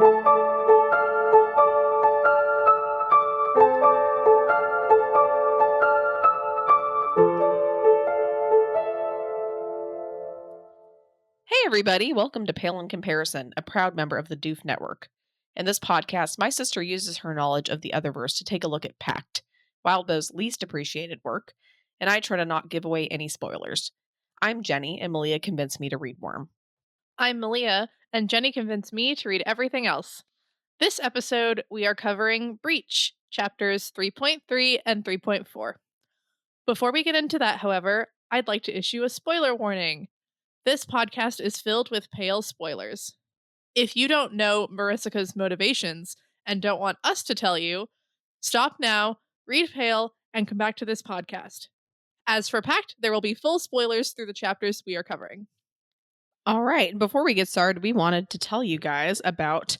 Hey everybody, welcome to Pale in Comparison, a proud member of the Douche Network. In this podcast, my sister uses her knowledge of the Otherverse to take a look at Pact, Wildbow's least appreciated work, and I try to not give away any spoilers. I'm Jenny, and Malia convinced me to read Worm. I'm Malia, and Jenny convinced me to read everything else. This episode, we are covering Breach, chapters 3.3 and 3.4. Before we get into that, however, I'd like to issue a spoiler warning. This podcast is filled with pale spoilers. If you don't know Maricica's motivations and don't want us to tell you, stop now, read Pale, and come back to this podcast. As for Pact, there will be full spoilers through the chapters we are covering. All right, before we get started, we wanted to tell you guys about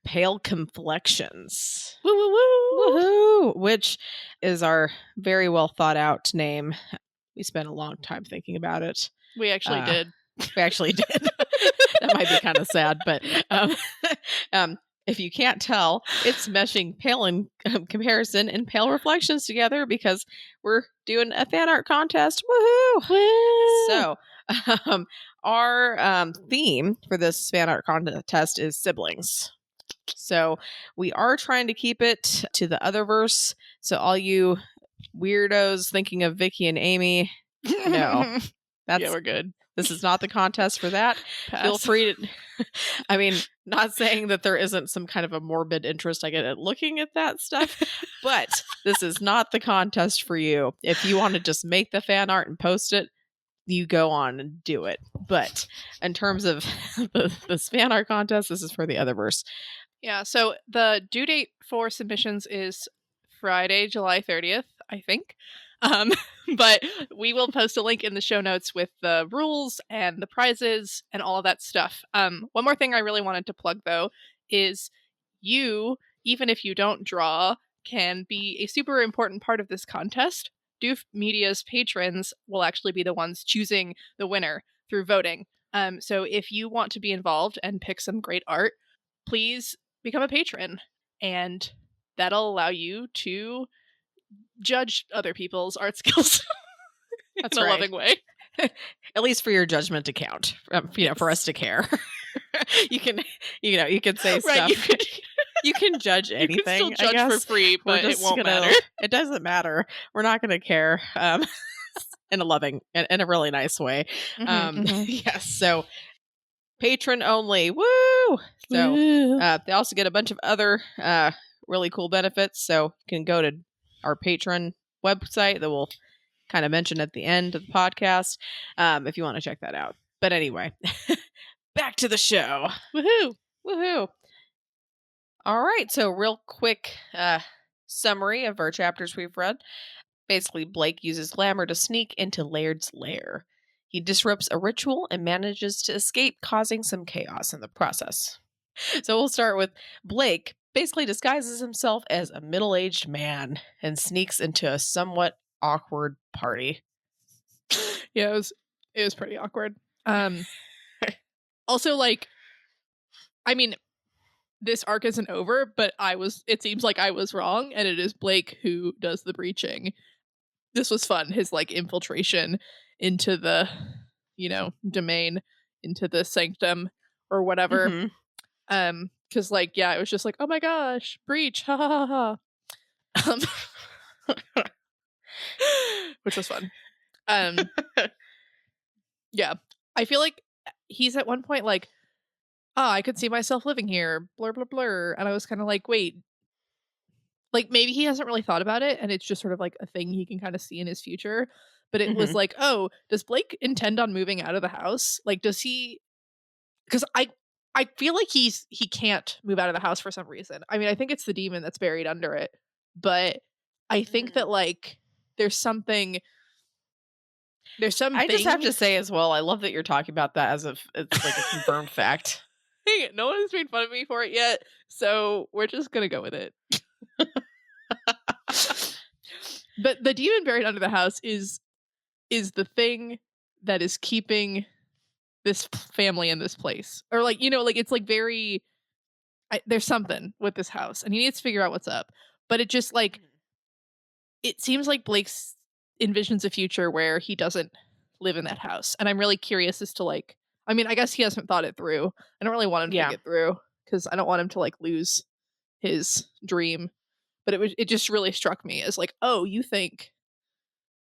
Pale Complexions. Woo woo woo! Woohoo! Which is our very well thought out name. We spent a long time thinking about it. We actually did. We actually did. That might be kind of sad, but if you can't tell, it's meshing Pale in Comparison and Pale Reflections together because we're doing a fan art contest. Woohoo! Woo! So, our theme for this fan art contest is siblings. So we are trying to keep it to the Otherverse. So all you weirdos thinking of Vicky and Amy, no, Yeah, we're good. This is not the contest for that. Pass. Feel free to. I mean, not saying that there isn't some kind of a morbid interest I get at looking at that stuff, but this is not the contest for you. If you want to just make the fan art and post it, you go on and do it. But in terms of this fan art contest, this is for the Otherverse. Yeah, so the due date for submissions is Friday, July 30th, I think. But we will post a link in the show notes with the rules and the prizes and all of that stuff. One more thing I really wanted to plug, though, is you, even if you don't draw, can be a super important part of this contest. Doof Media's patrons will actually be the ones choosing the winner through voting. So if you want to be involved and pick some great art, please become a patron, and that'll allow you to judge other people's art skills That's in a right. loving way. At least for your judgment to count, for us to care. you can say Right, stuff. You can judge anything. You can still I judge guess. for free, but it won't matter. It doesn't matter. We're not going to care. In a loving, in a really nice way. Yes. So patron only. Woo! So they also get a bunch of other really cool benefits. So you can go to our patron website that we'll kind of mention at the end of the podcast if you want to check that out. But anyway, back to the show. Woohoo! All right, so real quick summary of our chapters we've read. Basically, Blake uses Glamour to sneak into Laird's lair. He disrupts a ritual and manages to escape, causing some chaos in the process. So we'll start with Blake basically disguises himself as a middle-aged man and sneaks into a somewhat awkward party. Yeah, it was pretty awkward. Also, like, I mean, this arc isn't over, but it seems like I was wrong, and it is Blake who does the breaching. This was fun, his, like, infiltration into the, domain, into the sanctum, or whatever. Because, like, yeah, it was just like, oh my gosh, breach, ha ha ha ha. Which was fun. Yeah, I feel like he's at one point like, I could see myself living here, blur, blur, blur. And I was kind of like, wait, like maybe he hasn't really thought about it and it's just sort of like a thing he can kind of see in his future. But it was like, oh, does Blake intend on moving out of the house? Like, does he? Because I feel like he can't move out of the house for some reason. I mean, I think it's the demon that's buried under it. But I think that, like, there's something. I just have to say as well, I love that you're talking about that as if it's like a confirmed fact. Dang it, no one has made fun of me for it yet, so we're just gonna go with it. But the demon buried under the house is the thing that is keeping this family in this place. Or, like, you know, like, it's like very there's something with this house, and he needs to figure out what's up. But it just like it seems like Blake's envisions a future where he doesn't live in that house, and I'm really curious as to like. I mean, I guess he hasn't thought it through. I don't really want him to think Yeah. it through because I don't want him to like lose his dream. But it just really struck me as like, oh, you think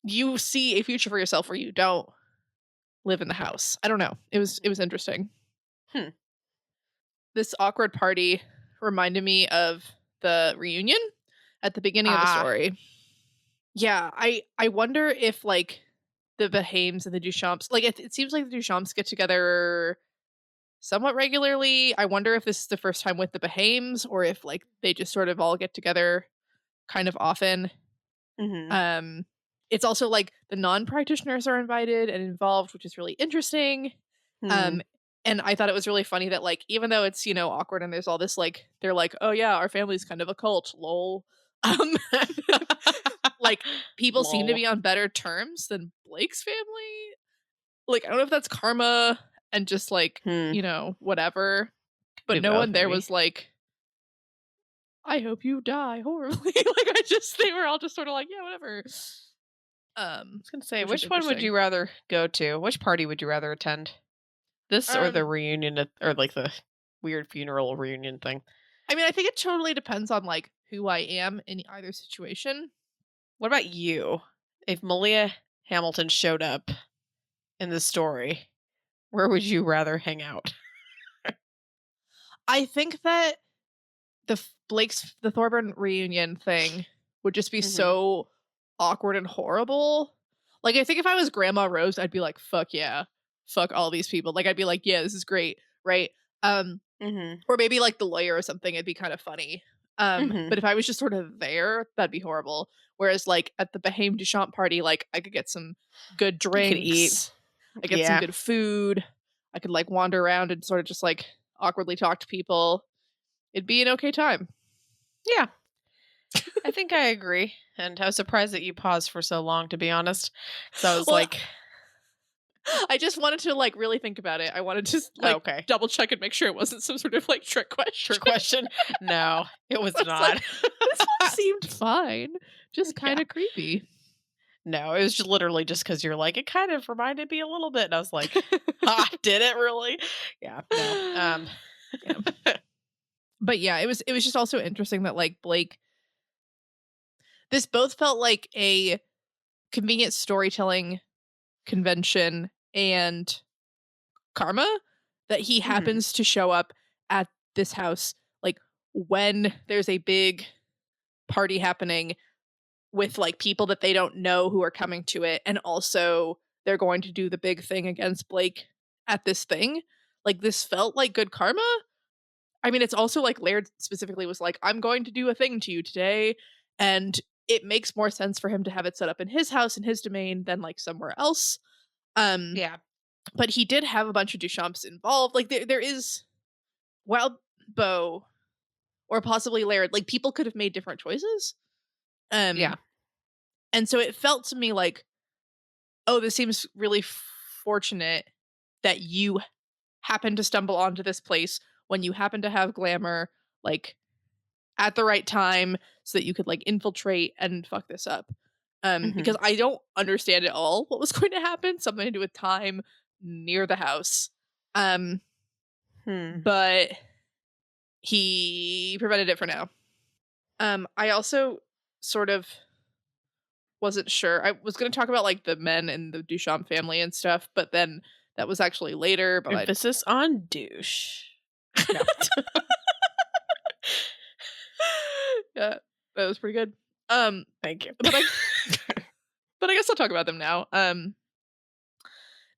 you see a future for yourself where you don't live in the house. I don't know. It was interesting. Hmm. This awkward party reminded me of the reunion at the beginning of the story. Yeah, I wonder if like the Behames and the Duchamps, like it seems like the Duchamps get together somewhat regularly. I wonder if this is the first time with the Behames or if like they just sort of all get together kind of often. Mhm. It's also like the non-practitioners are invited and involved, which is really interesting. Hmm. Um, and I thought it was really funny that like even though it's, awkward and there's all this like they're like, "Oh yeah, our family's kind of a cult, lol." Um like people seem to Lol. be on better terms than Blake's family. Like I don't know if that's karma and just like, Hmm. whatever. But Do no both, one there maybe. was like, "I hope you die horribly." Like they were all just sort of like, "Yeah, whatever." I was gonna say, Which was which one would interesting. you rather go to? Which party would you rather attend? This or the Um reunion or like the weird funeral reunion thing? I mean, I think it totally depends on like who I am in either situation. What about you? If Malia Hamilton showed up in the story, where would you rather hang out? I think that the Thorburn reunion thing would just be Mhm. so awkward and horrible. Like I think if I was Grandma Rose, I'd be like, "Fuck yeah, fuck all these people." Like I'd be like, "Yeah, this is great," right? Um, Mhm. or maybe like the lawyer or something. It'd be kind of funny. Mhm. But if I was just sort of there, that'd be horrible. Whereas like at the Behame Duchamp party, like I could get some good You could eat. drinks, I get some Yeah. good food, I could like wander around and sort of just like awkwardly talk to people. It'd be an okay time. Yeah. I think I agree. And I was surprised that you paused for so long, to be honest. So I was Well, like, I just wanted to like really think about it. I wanted to like okay. double check and make sure it wasn't some sort of like trick question. Trick question? No, it was I was like, not. this one seemed fine, just kind Yeah. of creepy. No, it was just literally just because you're like, it kind of reminded me a little bit. And I was like, ah, did it really? Yeah. No. Yeah. But yeah, it was just also interesting that like Blake, this both felt like a convenient storytelling convention and karma that he Mhm. happens to show up at this house like when there's a big party happening with like people that they don't know who are coming to it, and also they're going to do the big thing against Blake at this thing. Like this felt like good karma. I mean, it's also like Laird specifically was like, "I'm going to do a thing to you today," and it makes more sense for him to have it set up in his house in his domain than like somewhere else. Um, Yeah. but he did have a bunch of Duchamps involved. Like there is Wildbow or possibly Laird. Like people could have made different choices. Yeah. Um, and so it felt to me like, oh, this seems really fortunate that you happen to stumble onto this place when you happen to have Glamour like at the right time so that you could like infiltrate and fuck this up. Mhm. Because I don't understand at all what was going to happen. Something to do with time near the house. Um, Hmm. but he prevented it for now. I also sort of wasn't sure. I was going to talk about like the men and the Duchamp family and stuff, but then that was actually later. But Emphasis on douche. No. yeah, that was pretty good. Um, Thank you. but I but I guess I'll talk about them now.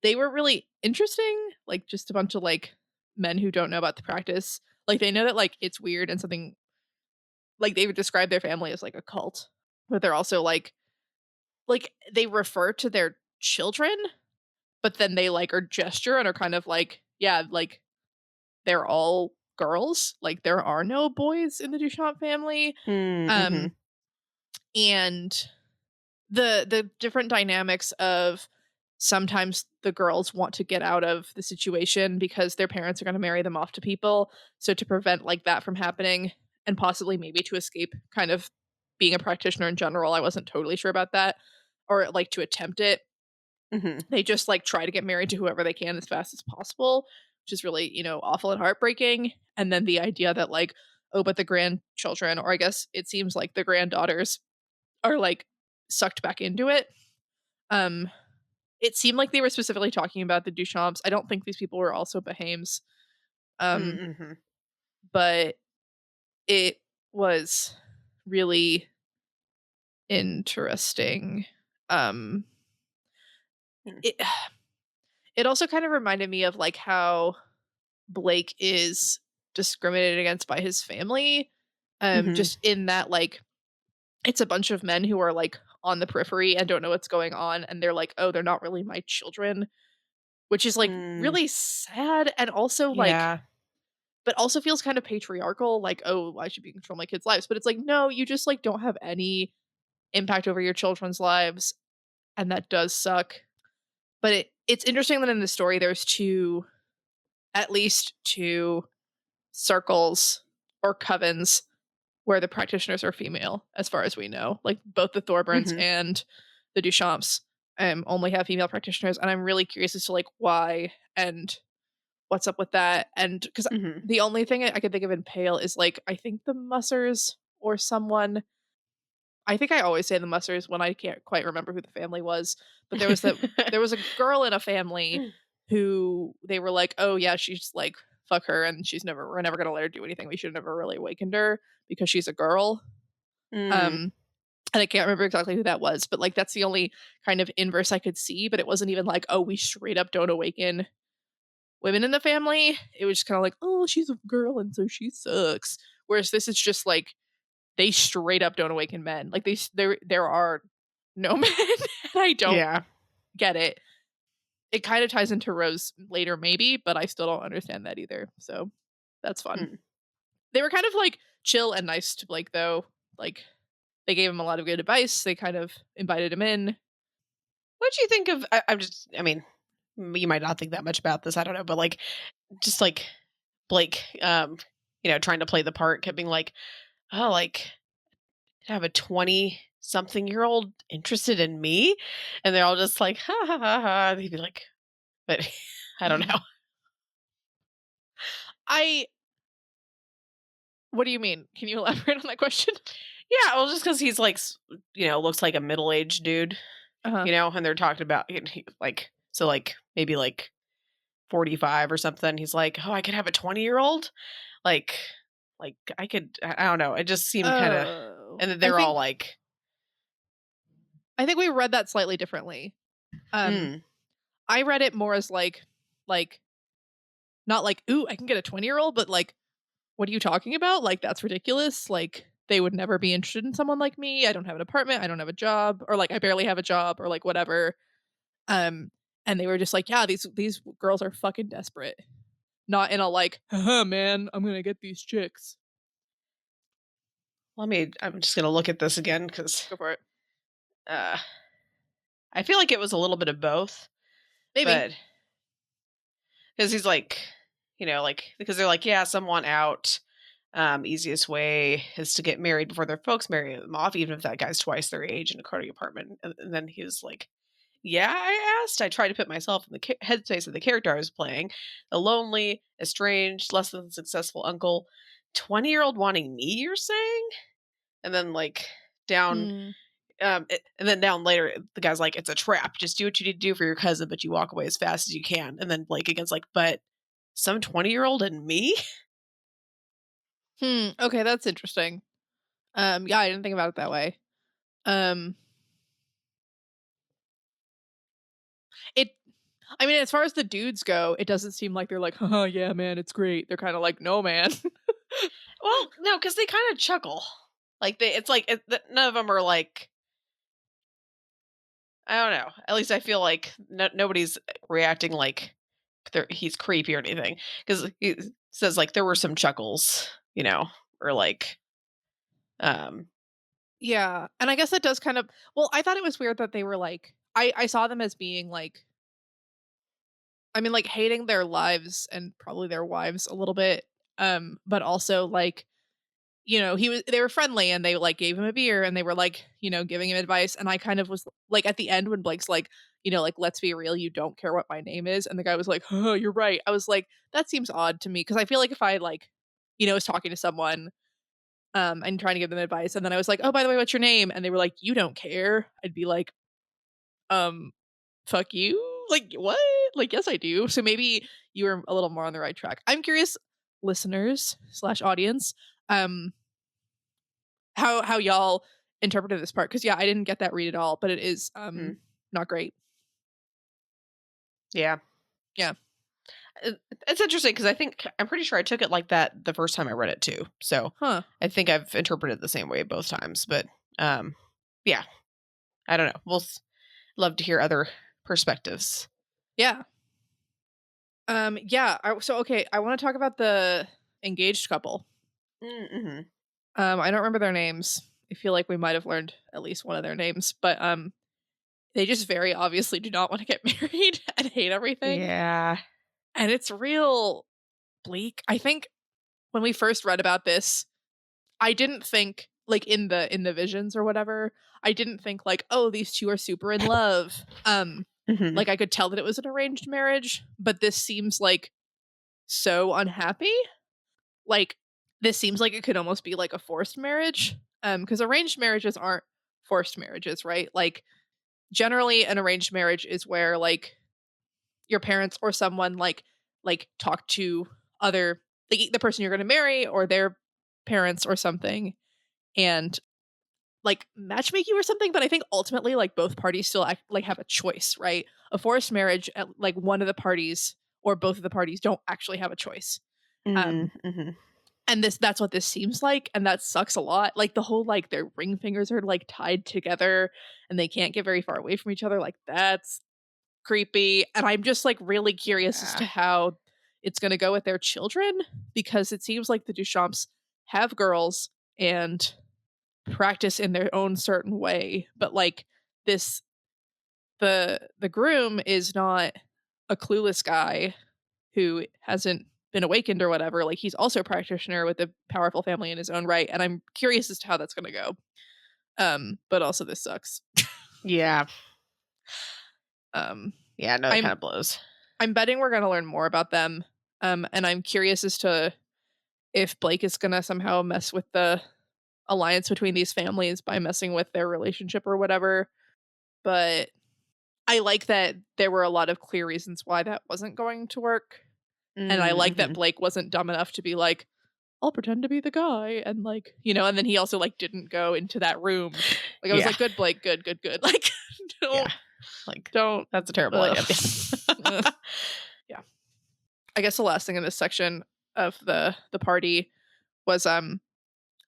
They were really interesting, like just a bunch of like men who don't know about the practice. Like they know that like it's weird and something like they would describe their family as like a cult, but they're also like they refer to their children, but then they like are gesture and are kind of like, yeah, like they're all girls. Like there are no boys in the Duchamp family. Mm, Um mhm. and the different dynamics of sometimes the girls want to get out of the situation because their parents are going to marry them off to people. So to prevent like that from happening and possibly maybe to escape kind of being a practitioner in general, I wasn't totally sure about that, or like to attempt it. Mm-hmm. They just like try to get married to whoever they can as fast as possible, which is really, awful and heartbreaking. And then the idea that like, oh, but the grandchildren, or I guess it seems like the granddaughters are like sucked back into it. Um, it seemed like they were specifically talking about the Duchamps. I don't think these people were also Bohemes. Um, Mm-hmm. but it was really interesting. Um, it it also kind of reminded me of like how Blake is discriminated against by his family. Mm-hmm. Just in that like it's a bunch of men who are like on the periphery and don't know what's going on, and they're like, oh, they're not really my children, which is like Mm, really sad and also like yeah. but also feels kind of patriarchal, like, oh, I should be controlling my kids' lives. But it's like, no, you just like don't have any impact over your children's lives, and that does suck. But it's interesting that in the story there's at least two circles or covens where the practitioners are female, as far as we know. Like both the Thorburns Mm-hmm. and the Duchamps only have female practitioners, and I'm really curious as to like why and what's up with that. And because Mm-hmm. the only thing I could think of in Pale is like I think the Mussers or someone. I think I always say the Mussers when I can't quite remember who the family was, but there was a girl in a family who they were like, oh yeah, she's like fuck her, and we're never gonna let her do anything. We should have never really awakened her because she's a girl. Mm, Um, and I can't remember exactly who that was, but like that's the only kind of inverse I could see. But it wasn't even like, oh, we straight up don't awaken women in the family. It was just kind of like, oh, she's a girl and so she sucks. Whereas this is just like they straight up don't awaken men. Like there are no men, and I don't yeah. get it. It kind of ties into Rose later, maybe, but I still don't understand that either. So that's fun. Mm. They were kind of like chill and nice to Blake, though. Like they gave him a lot of good advice. They kind of invited him in. What do you think of? I mean, you might not think that much about this. I don't know, but like, just like Blake, trying to play the part, kept being like, oh, like, I have a 20-something-year-old interested in me, and they're all just like, ha ha ha ha. They'd be like, but I don't know. I. What do you mean? Can you elaborate on that question? Yeah, well, just because he's like, looks like a middle-aged dude, Uh huh. and they're talking about like, so like maybe like 45 or something. He's like, oh, I could have a 20-year-old, like, I could. I don't know. It just seemed kind of, Oh, and then they're all like, I think we read that slightly differently. Um, mm, I read it more as like not like, ooh, I can get a 20-year-old, but like, what are you talking about? Like, that's ridiculous. Like, they would never be interested in someone like me. I don't have an apartment. I don't have a job, or like, I barely have a job, or like, whatever. Um, and they were just like, yeah, these girls are fucking desperate. Not in a like, haha, man, I'm gonna get these chicks. I'm just gonna look at this again because Go for it. uh, I feel like it was a little bit of both, Maybe. but because he's like, like, because they're like, yeah, some want out. Easiest way is to get married before their folks marry them off, even if that guy's twice their age in a cruddy apartment. And then he was like, yeah, I asked. I tried to put myself in the headspace of the character I was playing. A lonely, estranged, less than successful uncle. 20-year-old wanting me, you're saying? And then, like, down, Hmm. and then down later, the guy's like, it's a trap. Just do what you need to do for your cousin, but you walk away as fast as you can. And then Blake again's like, but some 20-year-old and me? Hmm. Okay, that's interesting. Yeah, I didn't think about it that way. Um, it. I mean, as far as the dudes go, it doesn't seem like they're like, haha, yeah, man, it's great. They're kind of like, no, man. Well, no, because they kind of chuckle. Like, it's like, none of them are like, I don't know. At least I feel like nobody's reacting like he's creepy or anything. Because he says, like, there were some chuckles, or like, um, Yeah, and I guess that does kind of. Well, I thought it was weird that they were like. I saw them as being like I mean, like, hating their lives and probably their wives a little bit, but also, like, they were friendly and they, like, gave him a beer and they were, like, giving him advice, and I kind of was like, at the end when Blake's like, like, "Let's be real, you don't care what my name is," and the guy was like, "Oh, you're right." I was like, "That seems odd to me," because I feel like if I, like, was talking to someone, and trying to give them advice, and then I was like, "Oh, by the way, what's your name?" And they were like, "You don't care." I'd be like, "Um, fuck you? Like, what?" Like, "Yes, I do." So maybe you were a little more on the right track. I'm curious, listeners/audience, um, how y'all interpreted this part, because yeah, I didn't get that read at all, but it is Mm. not great. Yeah. Yeah. It's interesting because I'm pretty sure I took it like that the first time I read it too. So Huh. I think I've interpreted it the same way both times. But yeah, I don't know. Love to hear other perspectives. Yeah. Yeah. So okay, I want to talk about the engaged couple. Mm-hmm. I don't remember their names. I feel like we might have learned at least one of their names, but they just very obviously do not want to get married and hate everything. Yeah. And it's real bleak. I think when we first read about this, I didn't think, like, in the visions or whatever, I didn't think like, oh, these two are super in love. Mm-hmm. Like, I could tell that it was an arranged marriage, but this seems like so unhappy. Like, this seems like it could almost be like a forced marriage. Because arranged marriages aren't forced marriages, right? Like, generally an arranged marriage is where, like, your parents or someone like talk to other, like, the person you're going to marry or their parents or something, and like matchmake you or something. But I think ultimately, like, both parties still like have a choice, right? A forced marriage, like, one of the parties or both of the parties don't actually have a choice. um Mm-hmm. and that's what this seems like, and that sucks a lot. Like, the whole, like, their ring fingers are like tied together and they can't get very far away from each other, like, that's creepy. And I'm just, like, really curious as Yeah. to how it's going to go with their children, because it seems like the Duchamps have girls and practice in their own certain way, but, like, this the groom is not a clueless guy who hasn't been awakened or whatever. Like, he's also a practitioner with a powerful family in his own right, and I'm curious as to how that's going to go. But also this sucks. Yeah. um Yeah. No, that i'm kind of blows. I'm betting we're going to learn more about them. And I'm curious as to if Blake is going to somehow mess with the alliance between these families by messing with their relationship or whatever. But I like that there were a lot of clear reasons why that wasn't going to work. And I like that Mm-hmm. Blake wasn't dumb enough to be like, I'll pretend to be the guy, and, like, and then he also, like, didn't go into that room. Like, I was Yeah. like, good, Blake, good, good, good. Like, Yeah. don't Like, don't that's a terrible ugh. idea. Ugh. Yeah. I guess the last thing in this section of the party was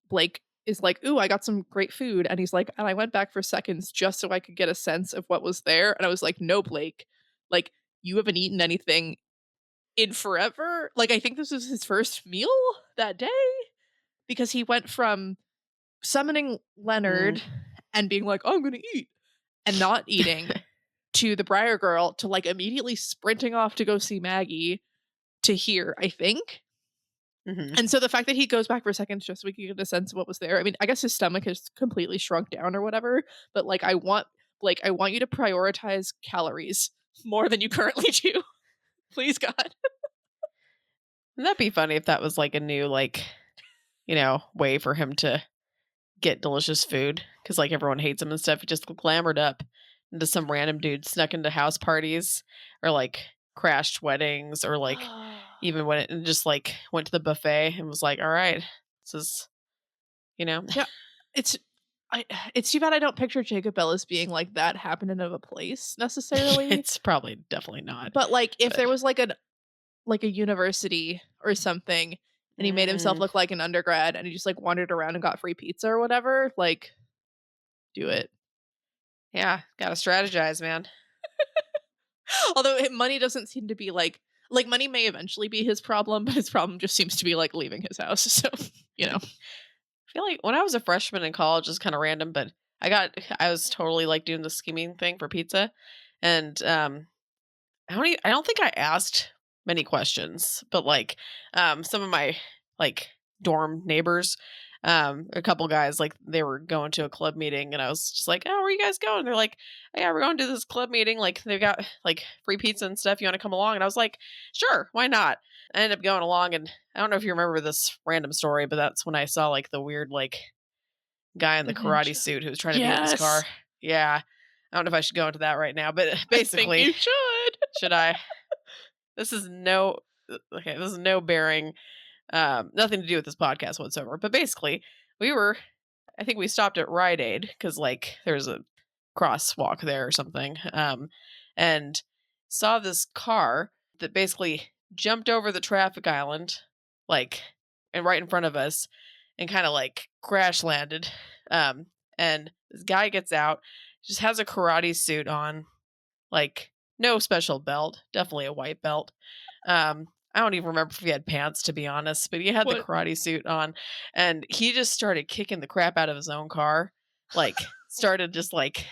Blake is like, "Ooh, I got some great food." And he's like, "And I went back for seconds just so I could get a sense of what was there." And I was like, "No, Blake. Like, you haven't eaten anything in forever." Like, I think this was his first meal that day, because he went from summoning Mm. Leonard and being like, "I'm gonna eat," and not eating, to the Briar Girl, to, like, immediately sprinting off to go see Maggie, to here, I think. Mm-hmm. And so the fact that he goes back for seconds just so we can get a sense of what was there. I mean, I guess his stomach has completely shrunk down or whatever, but, like, I want you to prioritize calories more than you currently do. Please, God. That'd be funny if that was like a new, like, way for him to get delicious food, because like everyone hates him and stuff. He just glamoured up into some random dude, snuck into house parties, or like crashed weddings, or like even went and just like went to the buffet and was like, all right, this is, you know. Yeah, it's I it's too bad I don't picture Jacob Bell as being, like, that happening of a place necessarily. It's probably definitely not, But, like, if but there was like a university or something, and he made himself mm, look like an undergrad and he just, like, wandered around and got free pizza or whatever, like, do it. yeah, gotta strategize, man. Although money doesn't seem to be like money may eventually be his problem, but his problem just seems to be, like, leaving his house. So, you know. I feel like when I was a freshman in college, it's kind of random, but I was totally like doing the scheming thing for pizza, and I don't think I asked many questions, but like some of my like dorm neighbors, a couple guys, like they were going to a club meeting and I was just like, "Oh, where are you guys going?" They're like, "Oh, yeah, we're going to this club meeting. Like they got like free pizza and stuff. You want to come along?" And I was like, "Sure, why not?" I ended up going along and I don't know if you remember this random story, but that's when I saw like the weird like guy in the The karate ninja. suit who was trying to beat in his car. Yes. Yeah. I don't know if I should go into that right now, but I think basically, you should. should I? This is no okay, this is no bearing nothing to do with this podcast whatsoever. But basically, we were I think we stopped at Rite Aid cuz like there's a crosswalk there or something. And saw this car that basically jumped over the traffic island like and right in front of us and kind of like crash landed. Um and this guy gets out, just has a karate suit on, like no special belt, definitely a white belt. I don't even remember if he had pants, to be honest, but he had the What? karate suit on, and he just started kicking the crap out of his own car. Like, started just like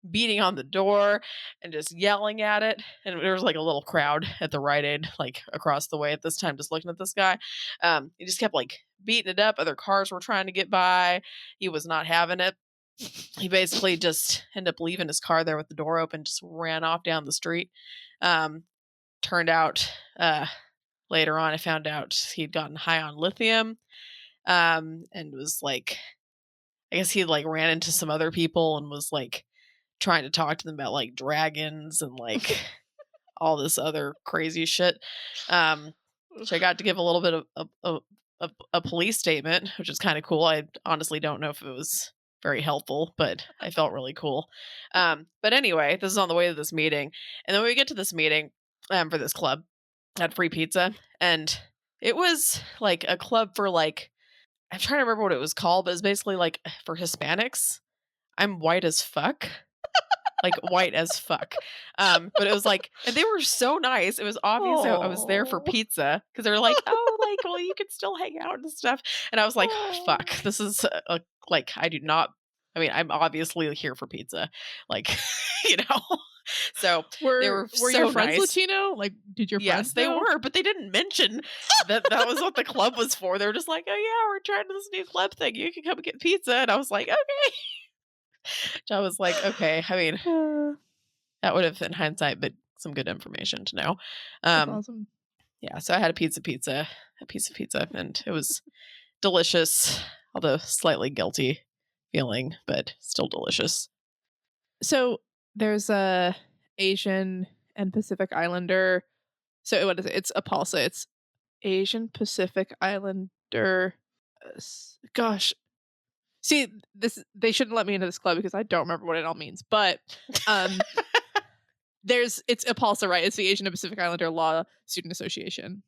beating on the door and just yelling at it. And there was like a little crowd at the Rite Aid, like across the way at this time, just looking at this guy. He just kept like beating it up. Other cars were trying to get by. He was not having it. He basically just ended up leaving his car there with the door open, just ran off down the street. Um, Turned out later on, I found out he'd gotten high on lithium, and was like, I guess he like ran into some other people and was like trying to talk to them about like dragons and like all this other crazy shit. So I got to give a little bit of a police statement, which is kind of cool. I honestly don't know if it was very helpful, but I felt really cool. But anyway, this is on the way to this meeting, and then when we get to this meeting for this club, had free pizza, and it was like a club for like I'm trying to remember what it was called, but it's basically like for Hispanics. I'm white as fuck, like white as fuck. But it was like, and they were so nice. It was obvious I was there for Oh. pizza because they were like, "Oh, like, well, you can still hang out and stuff." And I was like, "Fuck, Oh. this is like I do not. I mean, I'm obviously here for pizza, like, you know." So they Were were your so friends nice. Latino? Like, did your Yes, friends they know? were, but they didn't mention that was what the club was for. They were just like, "Oh yeah, we're trying this new club thing. You can come and get pizza." And I was like, "Okay." I was like, "Okay." I mean, that would have, in hindsight, been some good information to know. That's Um, awesome. yeah, so I had a piece of pizza, and it was delicious, although slightly guilty feeling, but still delicious. So there's a Asian and Pacific Islander. So what is it? It's APALSA. It's Asian Pacific Islander. Gosh, see, this they shouldn't let me into this club because I don't remember what it all means. But um, it's APALSA, right? It's the Asian and Pacific Islander Law Student Association,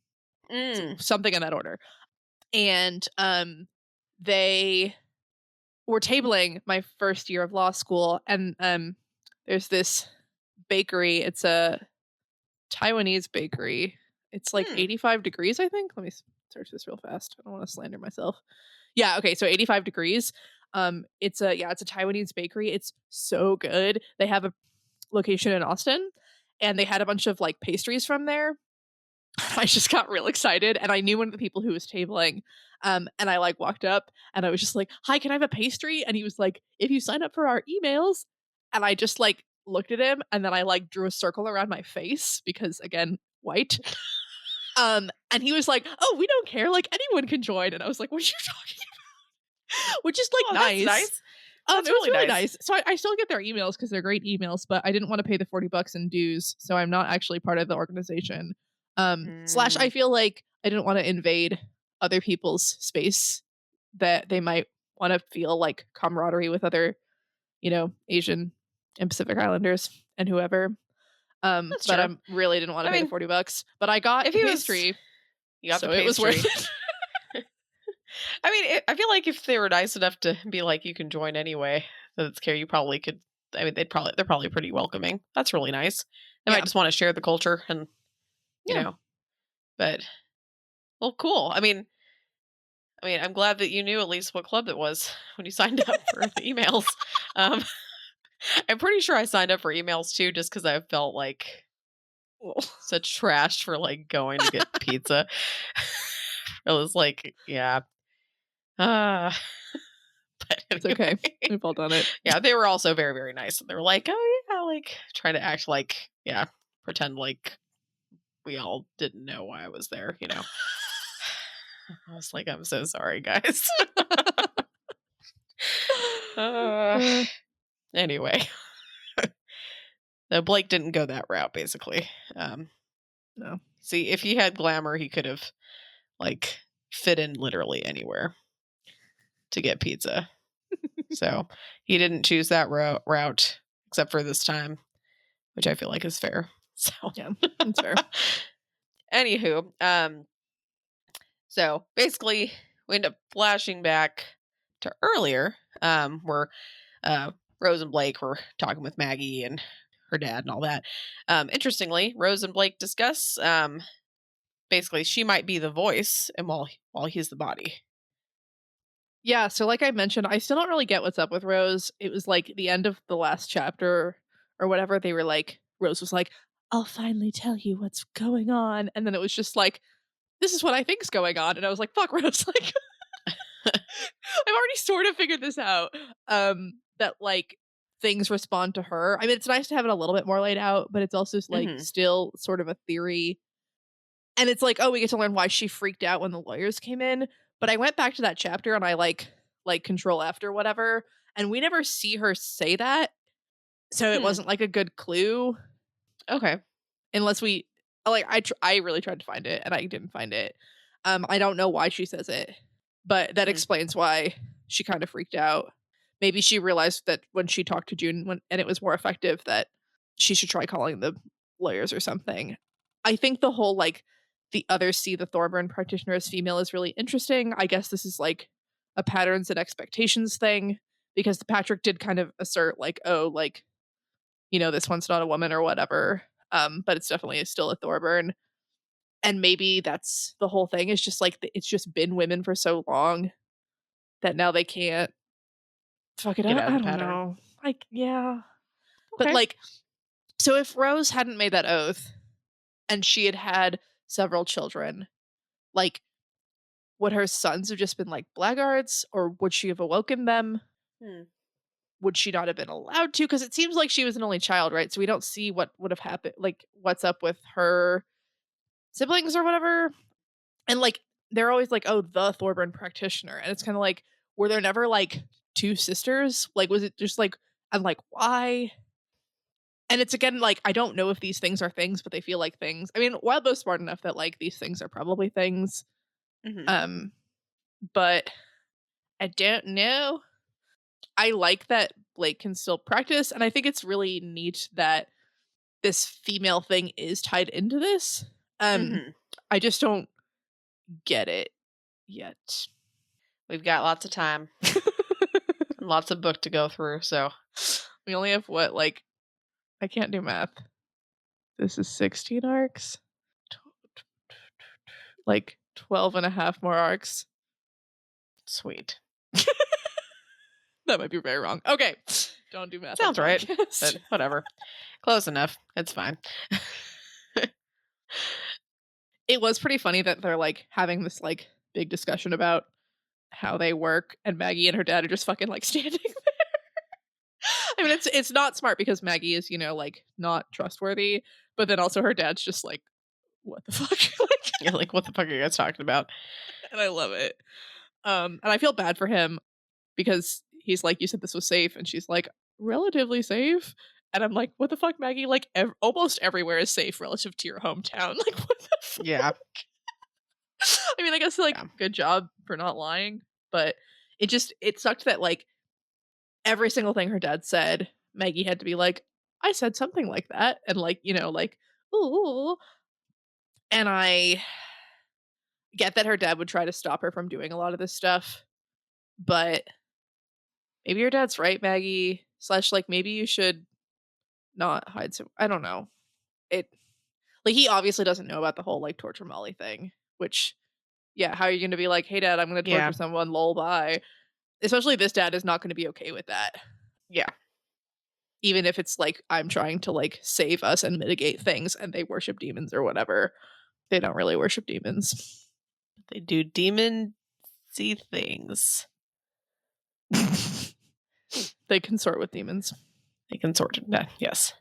something in that order. And they were tabling my first year of law school, and there's this bakery. It's a Taiwanese bakery. It's like 85 degrees, I think. Let me search this real fast. I don't want to slander myself. Yeah, okay, so 85 degrees. It's a Taiwanese bakery. It's so good. They have a location in Austin, and they had a bunch of like pastries from there. I just got real excited, and I knew one of the people who was tabling. And I like walked up and I was just like, "Hi, can I have a pastry?" And he was like, "If you sign up for our emails." And I just like looked at him, and then I like drew a circle around my face because again, white. And he was like, "Oh, we don't care. Like anyone can join." And I was like, "What are you talking about?" Which is like Oh, nice. that's nice. That's It was really really nice. nice. So I still get their emails because they're great emails, but I didn't want to pay the $40 in dues, so I'm not actually part of the organization. Slash, I feel like I didn't want to invade other people's space that they might want to feel like camaraderie with other, Asian and Pacific Islanders and whoever. That's But true. I really didn't want to I pay the mean, $40. But I got if the he was, pastry, you got so the it was worth pastry. it. I mean, I feel like if they were nice enough to be like, you can join anyway, that's care. You probably could. I mean, they're probably pretty welcoming. That's really nice. They Yeah. might just want to share the culture, and you Yeah. know. But well, cool. I'm glad that you knew at least what club it was when you signed up for the emails. Um, I'm pretty sure I signed up for emails too, just because I felt like such trash for like going to get pizza. It was like, yeah. But It's okay. anyway. We've all done it. Yeah, they were also very, very nice. They were like, oh yeah, like trying to act like, yeah, pretend like we all didn't know why I was there, you know. I was like, I'm so sorry, guys. Anyway. No, Blake didn't go that route, basically. No. See, if he had Glamour, he could have like fit in literally anywhere to get pizza. So he didn't choose that route except for this time, which I feel like is fair. So Yeah, that's fair. Anywho, so basically we end up flashing back to earlier, where Rose and Blake were talking with Maggie and her dad and all that. Interestingly, Rose and Blake discuss basically she might be the voice, and while he's the body. Yeah, so like I mentioned, I still don't really get what's up with Rose. It was like the end of the last chapter or whatever. They were like, Rose was like, I'll finally tell you what's going on. And then it was just like, this is what I think's going on. And I was like, fuck, Rose. Like, I've already sort of figured this out. That like things respond to her. I mean, it's nice to have it a little bit more laid out, but it's also like still sort of a theory. And it's like, oh, we get to learn why she freaked out when the lawyers came in. But I went back to that chapter and I like control F or whatever, and we never see her say that. So it wasn't like a good clue. Okay. Unless we like I really tried to find it and I didn't find it. I don't know why she says it, but that explains why she kind of freaked out. Maybe she realized that when she talked to June and it was more effective, that she should try calling the lawyers or something. I think the whole like the others see the Thorburn practitioner as female is really interesting. I guess this is like a patterns and expectations thing, because the Patrick did kind of assert like, oh, like, you know, this one's not a woman or whatever. But it's definitely still a Thorburn. And maybe that's the whole thing, is just like it's just been women for so long that now they can't fuck it Get up. out of I the don't pattern. know. Like, yeah. Okay. But like, so if Rose hadn't made that oath and she had had several children, like, would her sons have just been like blackguards, or would she have awoken them? Would she not have been allowed to? Because it seems like she was an only child, right? So we don't see what would have happened, like what's up with her siblings or whatever. And like they're always like, oh, the Thorburn practitioner. And it's kind of like, were there never like two sisters? Like, was it just like, I'm like, why? And it's again like, I don't know if these things are things, but they feel like things. I mean, Wildbow's smart enough that like these things are probably things. But I don't know. I like that Blake can still practice, and I think it's really neat that this female thing is tied into this. I just don't get it yet. We've got lots of time. And lots of book to go through, so we only have what, like, I can't do math. This is 16 arcs? Like 12 and a half more arcs. Sweet. That might be very wrong. Okay. Don't do math. Sounds right. But whatever. Close enough. It's fine. It was pretty funny that they're like having this like big discussion about how they work, and Maggie and her dad are just fucking like standing there. I mean, it's not smart because Maggie is, you know, like not trustworthy, but then also her dad's just like, what the fuck? Like, yeah, like what the fuck are you guys talking about? And I love it. And I feel bad for him because he's like, you said this was safe, and she's like, relatively safe. And I'm like, what the fuck, Maggie? Like, almost everywhere is safe relative to your hometown. Like, what the fuck? Yeah. I mean, I guess like good job for not lying, but it sucked that like every single thing her dad said, Maggie had to be like, I said something like that, and like, you know, like, ooh. And I get that her dad would try to stop her from doing a lot of this stuff, but maybe your dad's right, Maggie. / like maybe you should not hide some. I don't know. It like he obviously doesn't know about the whole like torture Molly thing, which yeah, how are you gonna be like, hey dad, I'm gonna torture someone, lol, bye. Especially this dad is not gonna be okay with that. Yeah. even if it's like I'm trying to like save us and mitigate things and they worship demons or whatever. They don't really worship demons. They do demon-y things. They consort with demons. They consort. Yes.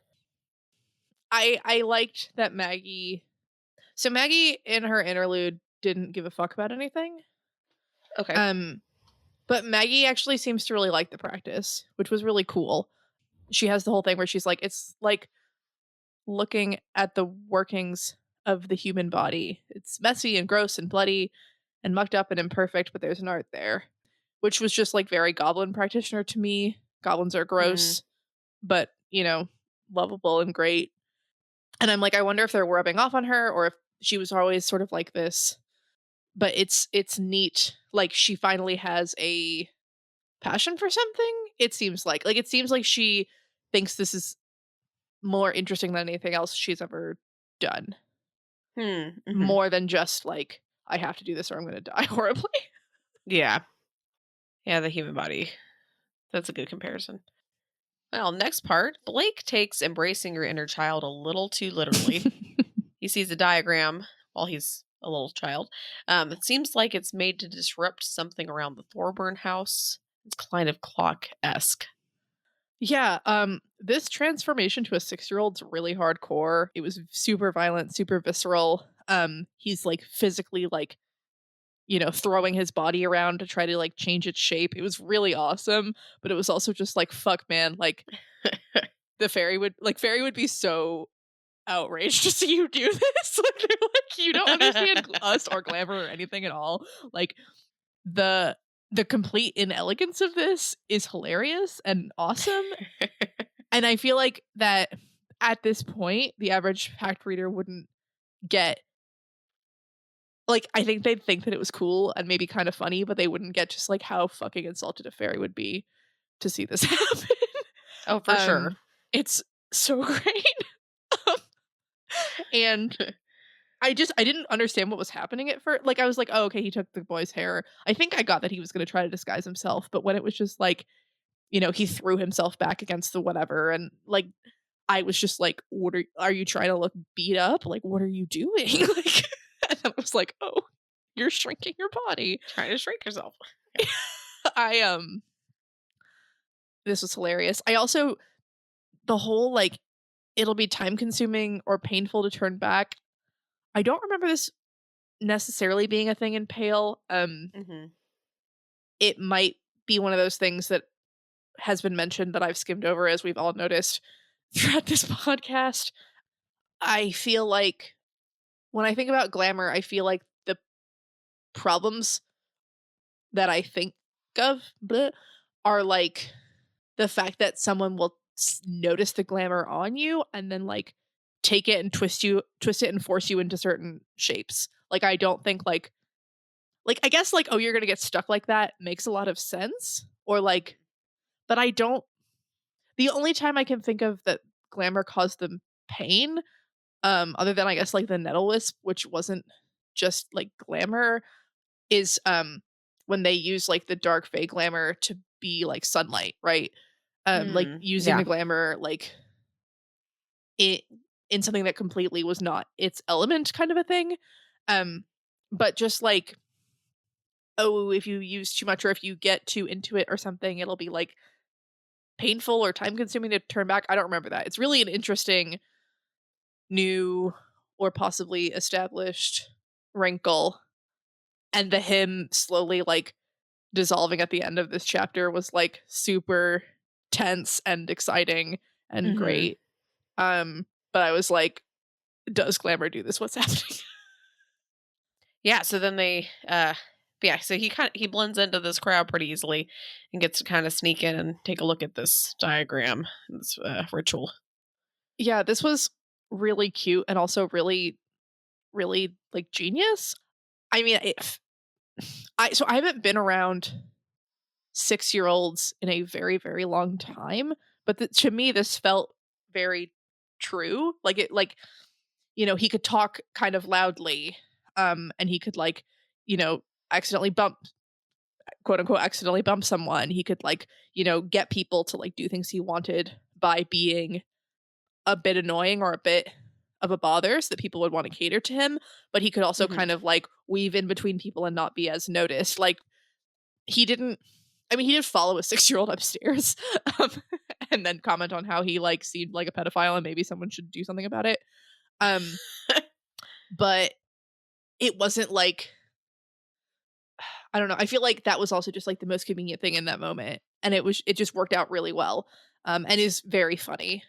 I liked that Maggie. So Maggie in her interlude didn't give a fuck about anything. Okay. But Maggie actually seems to really like the practice, which was really cool. She has the whole thing where she's like, it's like looking at the workings of the human body. It's messy and gross and bloody and mucked up and imperfect, but there's an art there, which was just like very goblin practitioner to me. Goblins are gross, but you know, lovable and great. And I'm like, I wonder if they're rubbing off on her or if she was always sort of like this. But it's neat. Like she finally has a passion for something. It seems like she thinks this is more interesting than anything else she's ever done. Mm-hmm. More than just like I have to do this or I'm going to die horribly. Yeah. Yeah, the human body. That's a good comparison. Well, next part. Blake takes embracing your inner child a little too literally. He sees a diagram while he's a little child. It seems like it's made to disrupt something around the Thorburn house. It's kind of clock-esque. Yeah, this transformation to a 6-year-old's really hardcore. It was super violent, super visceral. He's like physically like, you know, throwing his body around to try to like change its shape. It was really awesome, but it was also just like, fuck man, like the fairy would be so outraged to see you do this. Like, they're like, you don't understand us or Glamour or anything at all. Like the complete inelegance of this is hilarious and awesome. And I feel like that at this point, the average fact reader wouldn't get, like, I think they'd think that it was cool and maybe kind of funny, but they wouldn't get just like how fucking insulted a fairy would be to see this happen. Oh, for sure. It's so great. And I didn't understand what was happening at first. Like, I was like, oh, okay, he took the boy's hair. I think I got that he was going to try to disguise himself. But when it was just like, you know, he threw himself back against the whatever. And like, I was just like, what are you trying to look beat up? Like, what are you doing? Like, and then I was like, oh, you're shrinking your body. Trying to shrink yourself. This was hilarious. I also, the whole like, it'll be time consuming or painful to turn back. I don't remember this necessarily being a thing in Pale. It might be one of those things that has been mentioned that I've skimmed over, as we've all noticed throughout this podcast. I feel like when I think about Glamour, I feel like the problems that I think of are like the fact that someone will notice the glamour on you and then like take it and twist it and force you into certain shapes. Like, I don't think like I guess like, oh, you're gonna get stuck like that makes a lot of sense, or like, but I don't. The only time I can think of that Glamour caused them pain, other than I guess like the Nettle Wisp, which wasn't just like Glamour, is when they use like the dark Fey Glamour to be like sunlight, right? Like using the Glamour like it in something that completely was not its element, kind of a thing. But just like, oh, if you use too much or if you get too into it or something, it'll be like painful or time consuming to turn back. I don't remember that. It's really an interesting new or possibly established wrinkle. And the hymn slowly like dissolving at the end of this chapter was like super tense and exciting and great. But I was like, does Glamour do this? What's happening? Yeah, so then they so he blends into this crowd pretty easily and gets to kind of sneak in and take a look at this diagram, this ritual. Yeah, this was really cute and also really, really like genius. I mean, I haven't been around 6-year-olds in a very, very long time, but to me, this felt very true. Like it, like, you know, he could talk kind of loudly, and he could like, you know, accidentally bump, quote unquote, accidentally bump someone. He could like, you know, get people to like do things he wanted by being a bit annoying or a bit of a bother so that people would want to cater to him, but he could also kind of like weave in between people and not be as noticed. Like he did follow a 6-year-old upstairs and then comment on how he like seemed like a pedophile and maybe someone should do something about it. But it wasn't like, I don't know. I feel like that was also just like the most convenient thing in that moment. And it just worked out really well. And is very funny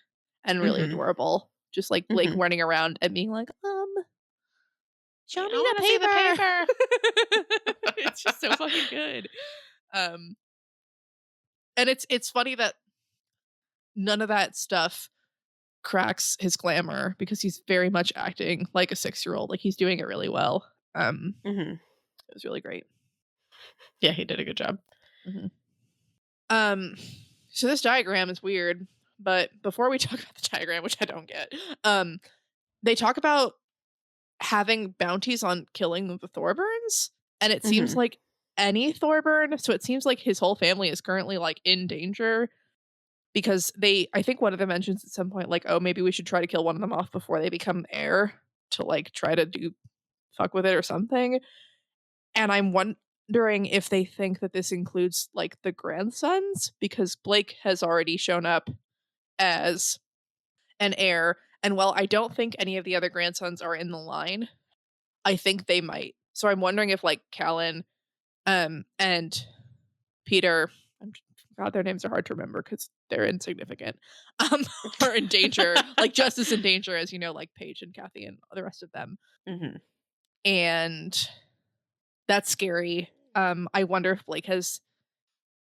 and really adorable. Just like Blake running around and being like, show me the paper. It's just so fucking good. And it's funny that none of that stuff cracks his glamour because he's very much acting like a 6-year-old. Like he's doing it really well. It was really great. Yeah, he did a good job. So this diagram is weird, but before we talk about the diagram, which I don't get, they talk about having bounties on killing the Thorburns, and it seems like any Thorburn, so it seems like his whole family is currently like in danger because I think one of them mentions at some point like, oh, maybe we should try to kill one of them off before they become heir to like try to fuck with it or something. And I'm wondering if they think that this includes like the grandsons, because Blake has already shown up as an heir, and while I don't think any of the other grandsons are in the line, I think they might. So I'm wondering if like Callan and Peter, God, their names are hard to remember because they're insignificant, are in danger, like just as in danger as, like Paige and Kathy and the rest of them. And that's scary. I wonder if Blake has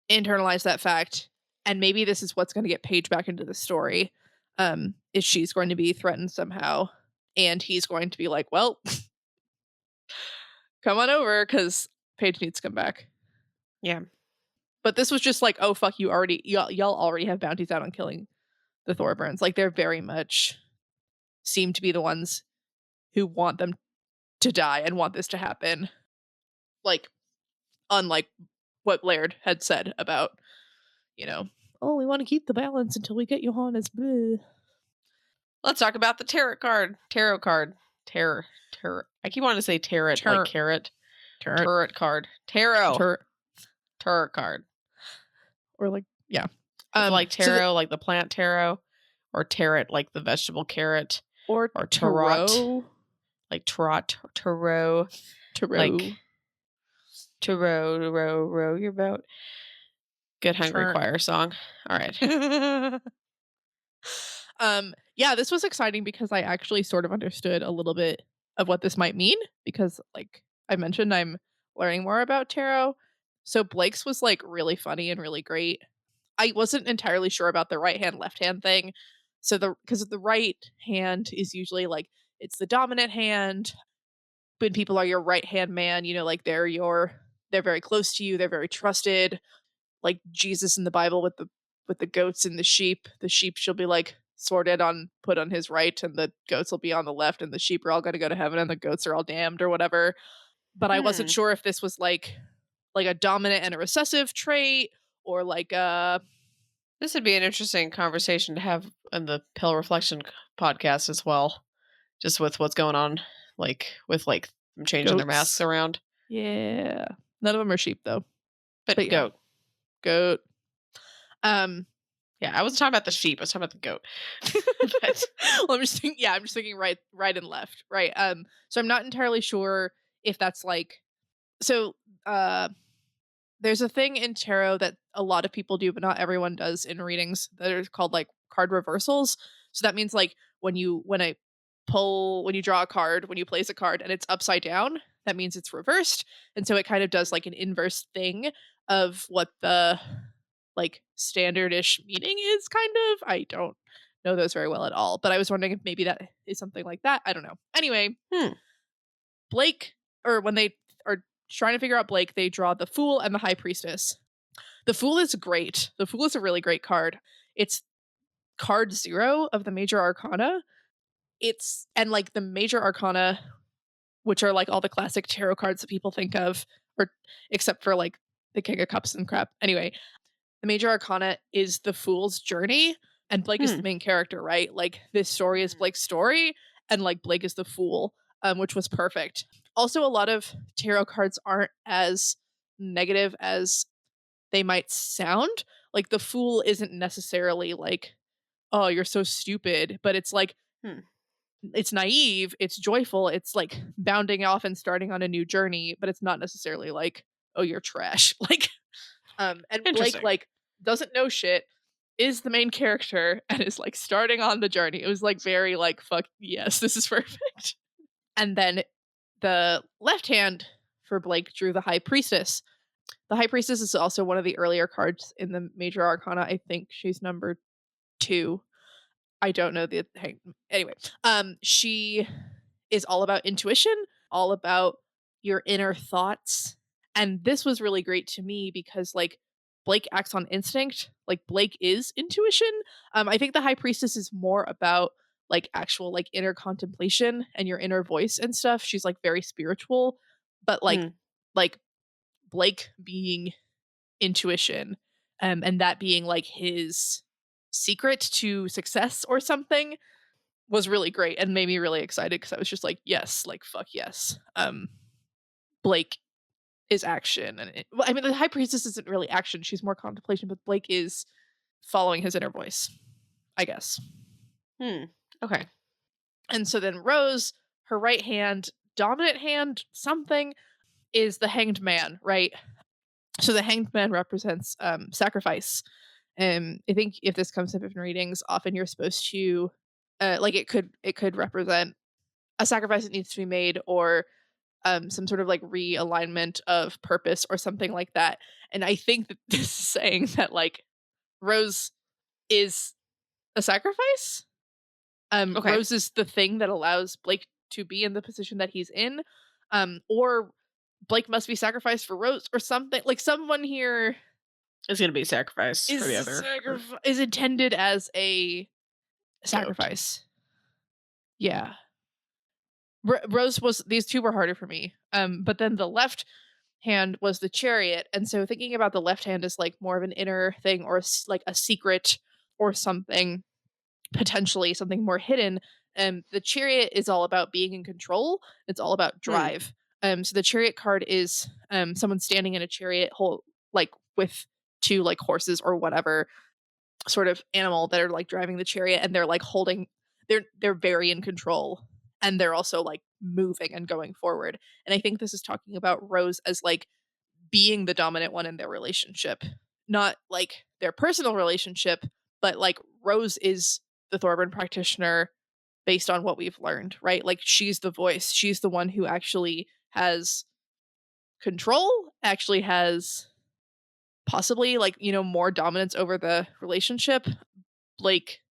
internalized that fact, and maybe this is what's going to get Paige back into the story. Is she's going to be threatened somehow, and he's going to be like, well, come on over, because Paige needs to come back. Yeah. But this was just like, oh, fuck, y'all already have bounties out on killing the Thorburns. Like, they're very much seem to be the ones who want them to die and want this to happen. Like, unlike what Laird had said about, oh, we want to keep the balance until we get Johannes. Bleh. Let's talk about the tarot card. Tarot. I keep wanting to say tarot, like carrot. Tarot card. Tarot card. Or like, yeah. Like tarot, like the plant tarot, or tarot, like the vegetable carrot, or tarot, like tarot, like row your boat. Good Hungry Choir song. All right. Yeah, this was exciting because I actually sort of understood a little bit of what this might mean, because like I mentioned, I'm learning more about tarot. So Blake's was like really funny and really great. I wasn't entirely sure about the right hand, left hand thing. So because the right hand is usually like, it's the dominant hand. When people are your right hand man, like they're very close to you. They're very trusted. Like Jesus in the Bible with the goats and the sheep shall be like put on his right, and the goats will be on the left, and the sheep are all going to go to heaven and the goats are all damned or whatever. But I wasn't sure if this was like a dominant and a recessive trait, or like this would be an interesting conversation to have on the Pill Reflection podcast as well, just with what's going on, like with like them changing their masks around. Yeah, none of them are sheep though, but goat. Yeah, I wasn't talking about the sheep. I was talking about the goat. Well, I'm just thinking right and left, right. So I'm not entirely sure if that's like, so there's a thing in tarot that a lot of people do, but not everyone does in readings, that are called like card reversals. So that means like when you draw a card, when you place a card and it's upside down, that means it's reversed. And so it kind of does like an inverse thing of what the like standard-ish meaning is, kind of. I don't know those very well at all, but I was wondering if maybe that is something like that. I don't know. Anyway, Blake, or when they are trying to figure out Blake, they draw the Fool and the High Priestess. The Fool is great. The Fool is a really great card. It's card 0 of the Major Arcana. And like the Major Arcana, which are like all the classic tarot cards that people think of, or except for like the King of Cups and crap. Anyway, the Major Arcana is the Fool's journey, And Blake is the main character, right? Like, this story is Blake's story, and like Blake is the fool, which was perfect. Also, a lot of tarot cards aren't as negative as they might sound. Like, the fool isn't necessarily like, oh, you're so stupid, but it's like, it's naive, it's joyful, it's like bounding off and starting on a new journey, but it's not necessarily like, oh, you're trash. Like, and Blake like doesn't know shit, is the main character, and is like starting on the journey. It was like very like, fuck yes, this is perfect. And then the left hand for Blake drew the High Priestess. The High Priestess is also one of the earlier cards in the Major Arcana. I think she's number 2. I don't know the anyway. She is all about intuition, all about your inner thoughts. And this was really great to me because like Blake acts on instinct. Like Blake is intuition. I think the High Priestess is more about like actual like inner contemplation and your inner voice and stuff. She's like very spiritual, but like Blake being intuition, and that being like his secret to success or something was really great and made me really excited because I was just like, yes, like fuck yes. Blake is action, and I mean the High Priestess isn't really action; she's more contemplation. But Blake is following his inner voice, I guess. Okay. And so then Rose, her right hand, dominant hand, something, is the Hanged Man, right? So the Hanged Man represents sacrifice. I think if this comes up in readings, often you're supposed to, like it could represent a sacrifice that needs to be made, or some sort of like realignment of purpose or something like that. And I think that this is saying that like Rose is a sacrifice. Rose is the thing that allows Blake to be in the position that he's in, or Blake must be sacrificed for Rose or something. Like someone here is going to be sacrificed for the other. Is intended as a sacrifice. Yeah. Rose was, these two were harder for me. But then the left hand was the Chariot, and so thinking about the left hand as like more of an inner thing, or like a secret or something, potentially something more hidden. The Chariot is all about being in control. It's all about drive. So the Chariot card is someone standing in a chariot, like with 2 like horses or whatever sort of animal that are like driving the chariot, and they're like holding, they're very in control, and they're also like moving and going forward. And I think this is talking about Rose as like being the dominant one in their relationship, not like their personal relationship, but like Rose is the Thorburn practitioner based on what we've learned, right? Like she's the voice, she's the one who actually has control, actually has possibly like, you know, more dominance over the relationship. Blake,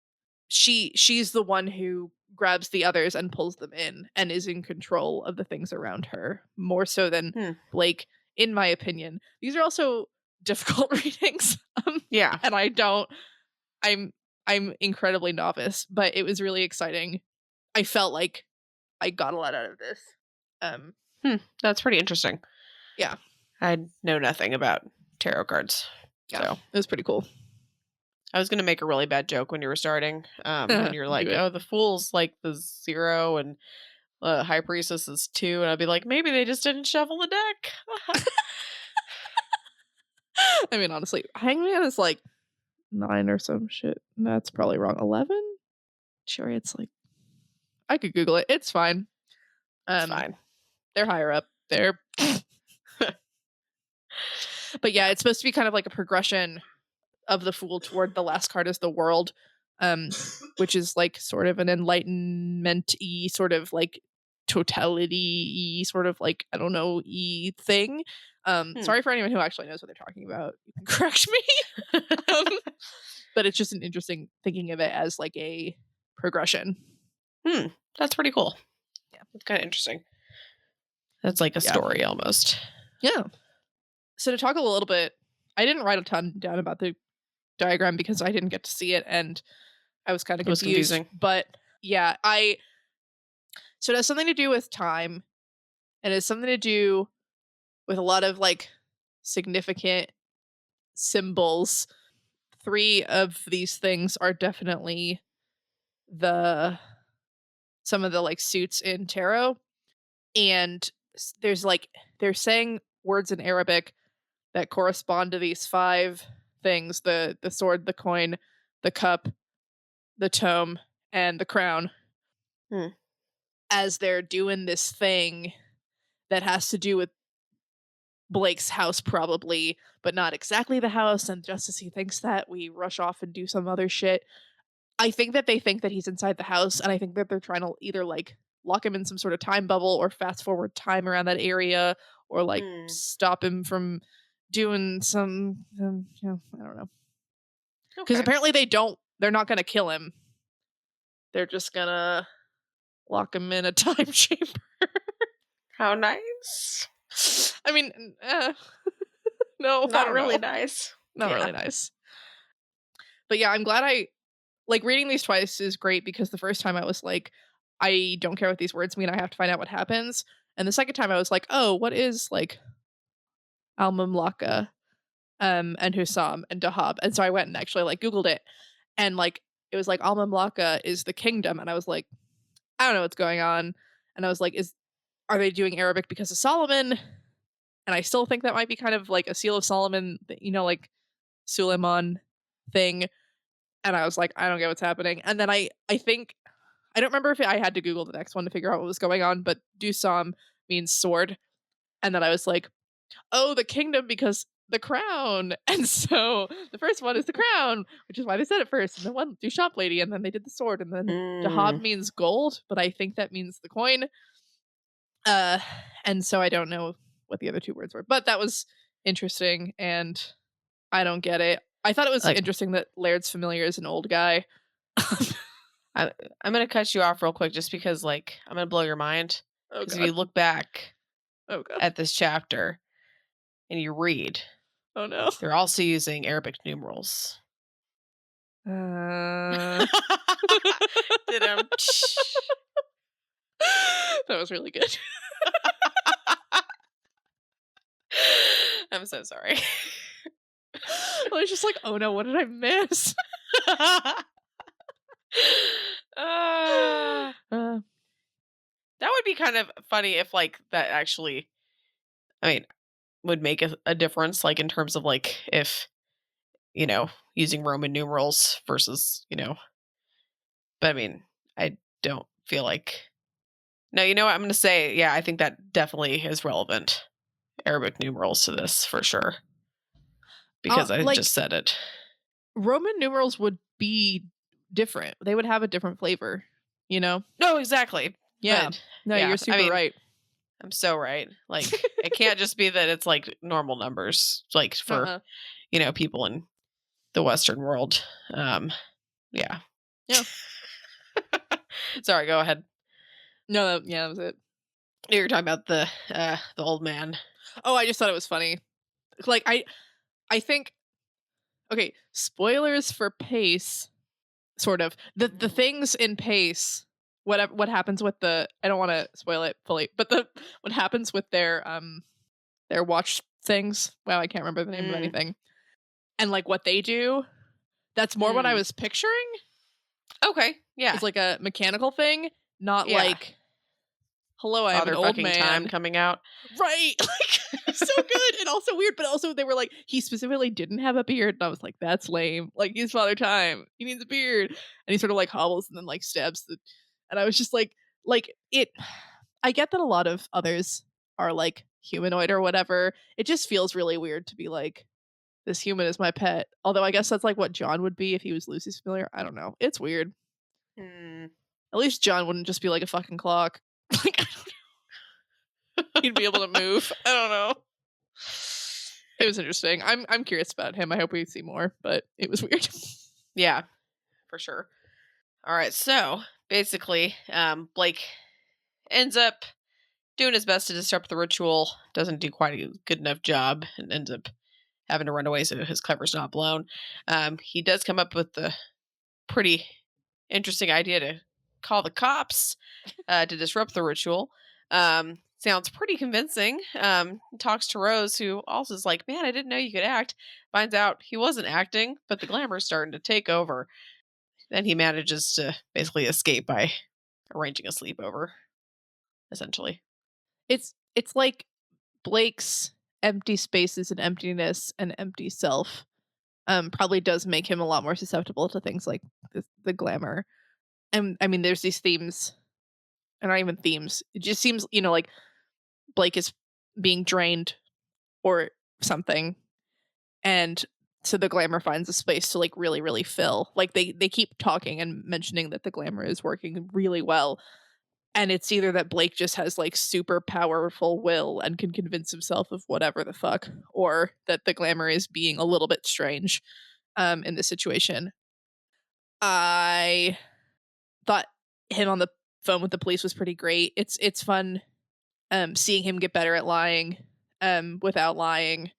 she's the one who grabs the others and pulls them in and is in control of the things around her more so than Blake, in my opinion. These are also difficult readings. Yeah. And I'm incredibly novice, but it was really exciting. I felt like I got a lot out of this. That's pretty interesting. Yeah. I know nothing about tarot cards. Yeah. So it was pretty cool. I was going to make a really bad joke when you were starting. And you're like, oh, the Fool's like the 0 and High Priestess is 2. And I'd be like, maybe they just didn't shuffle the deck. I mean, honestly, Hangman is like 9 or some shit. That's probably wrong. 11? Chariot's like, I could Google it. It's fine. It's fine. They're higher up there. But yeah, it's supposed to be kind of like a progression of the Fool toward the last card is the World, which is like sort of an enlightenment-y, sort of like totality-y, sort of like, I don't know, thing. Sorry for anyone who actually knows what they're talking about. You can correct me. But it's just an interesting thinking of it as like a progression. That's pretty cool. Yeah. It's kind of interesting. That's like a story almost. Yeah. So to talk a little bit, I didn't write a ton down about the diagram because I didn't get to see it and I was kind of confused. It was confusing. But yeah, so it has something to do with time, and it has something to do with a lot of like significant symbols 3 of these things are definitely some of the like suits in tarot, and there's like they're saying words in Arabic that correspond to these 5 things: the sword, the coin, the cup, the tome, and the crown. As they're doing this thing that has to do with Blake's house, probably, but not exactly the house. And just as he thinks that, we rush off and do some other shit. I think that they think that he's inside the house, and I think that they're trying to either like lock him in some sort of time bubble or fast forward time around that area, or like stop him from doing some, I don't know. Because apparently they're not going to kill him. They're just going to lock him in a time chamber. How nice. I mean, no, not really nice. Not really nice. But yeah, I'm glad like reading these twice is great, because the first time I was like, I don't care what these words mean. I have to find out what happens. And the second time I was like, oh, what is like Al-Mamlaka, and Hussam and Dahab? And so I went and actually like Googled it, and like it was like Al-Mamlaka is the kingdom, and I was like, I don't know what's going on. And I was like, are they doing Arabic because of Solomon? And I still think that might be kind of like a Seal of Solomon, like Suleiman thing. And I was like, I don't get what's happening. And then I think, I don't remember if I had to Google the next one to figure out what was going on, but Dusam means sword. And then I was like, oh, the kingdom because the crown. And so the first one is the crown, which is why they said it first. And then one, do shop lady. And then they did the sword. And then Dahab means gold, but I think that means the coin. And so I don't know what the other 2 words were, but that was interesting. And I don't get it. I thought it was interesting that Laird's familiar is an old guy. I'm going to cut you off real quick just because, like, I'm going to blow your mind. Because if you look back at this chapter and you read, oh no, they're also using Arabic numerals. That was really good. I'm so sorry. I was just like, oh no, what did I miss? That would be kind of funny if like that actually, I mean, would make a difference, like in terms of like if, using Roman numerals versus, but I mean, I don't feel like, no, you know what I'm going to say? Yeah, I think that definitely is relevant. Arabic numerals to this for sure. Because I just said it. Roman numerals would be different. They would have a different flavor, No, exactly. Yeah. You're super right. I'm so right. Like, it can't just be that it's like normal numbers, like for, people in the Western world. Yeah. Sorry, go ahead. No, that was it. You were talking about the old man. Oh, I just thought it was funny. Like, I think, okay, spoilers for Pace, sort of. The things in Pace, what happens with I don't want to spoil it fully, but what happens with their watch things. Wow, I can't remember the name of anything. And like what they do, that's more what I was picturing. Okay, yeah. It's like a mechanical thing, not like, hello, I have an old man. Time coming out. Right. Like, so good and also weird, but also they were like, he specifically didn't have a beard. And I was like, that's lame. Like, he's Father Time. He needs a beard. And he sort of like hobbles and then like stabs and I was just like it. I get that a lot of others are like humanoid or whatever. It just feels really weird to be like, this human is my pet. Although I guess that's like what John would be if he was Lucy's familiar. I don't know. It's weird. At least John wouldn't just be like a fucking clock. Like, I don't know. He'd be able to move. I don't know. It was interesting. I'm curious about him. I hope we see more, but it was weird. Yeah, for sure. All right, so basically, Blake ends up doing his best to disrupt the ritual, doesn't do quite a good enough job, and ends up having to run away so his cover's not blown. He does come up with the pretty interesting idea to call the cops to disrupt the ritual. So sounds pretty convincing. Talks to Rose, who also is like, man, I didn't know you could act. Finds out he wasn't acting, but the glamour's starting to take over. Then he manages to basically escape by arranging a sleepover, essentially. It's like Blake's empty spaces and emptiness and empty self probably does make him a lot more susceptible to things like the glamour. And I mean, there's these themes, and not even themes. It just seems, like Blake is being drained or something, and so the glamour finds a space to like really, really fill. Like they keep talking and mentioning that the glamour is working really well, and it's either that Blake just has like super powerful will and can convince himself of whatever the fuck, or that the glamour is being a little bit strange in this situation. I thought him on the phone with the police was pretty great. It's fun seeing him get better at lying without lying.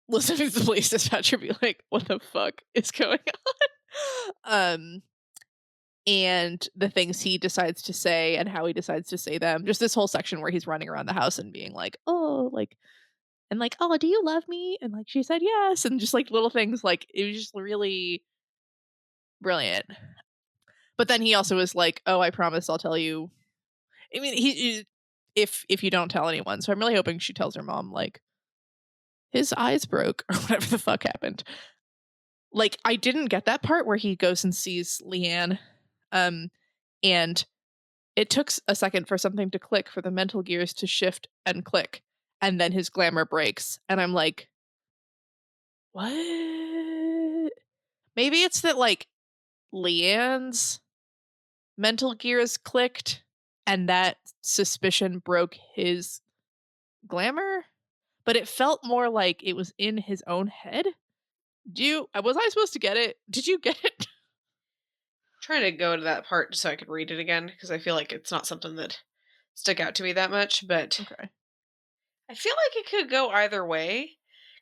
Listening to the police dispatcher be like, what the fuck is going on? And the things he decides to say and how he decides to say them. Just this whole section where he's running around the house and being like, oh, like, and like, oh, do you love me? And like, she said yes. And just like little things, like, it was just really brilliant. But then he also was like, oh, I promise I'll tell you. I mean, if you don't tell anyone. So I'm really hoping she tells her mom, like, his eyes broke or whatever the fuck happened. Like, I didn't get that part where he goes and sees Leanne. And it took a second for something to click, for the mental gears to shift and click. And then his glamour breaks. And I'm like, what? Maybe it's that, like, Leanne's mental gears clicked and that suspicion broke his glamour? But it felt more like it was in his own head. Was I supposed to get it? Did you get it? Trying to go to that part so I could read it again because I feel like it's not something that stuck out to me that much, but Okay. I feel like it could go either way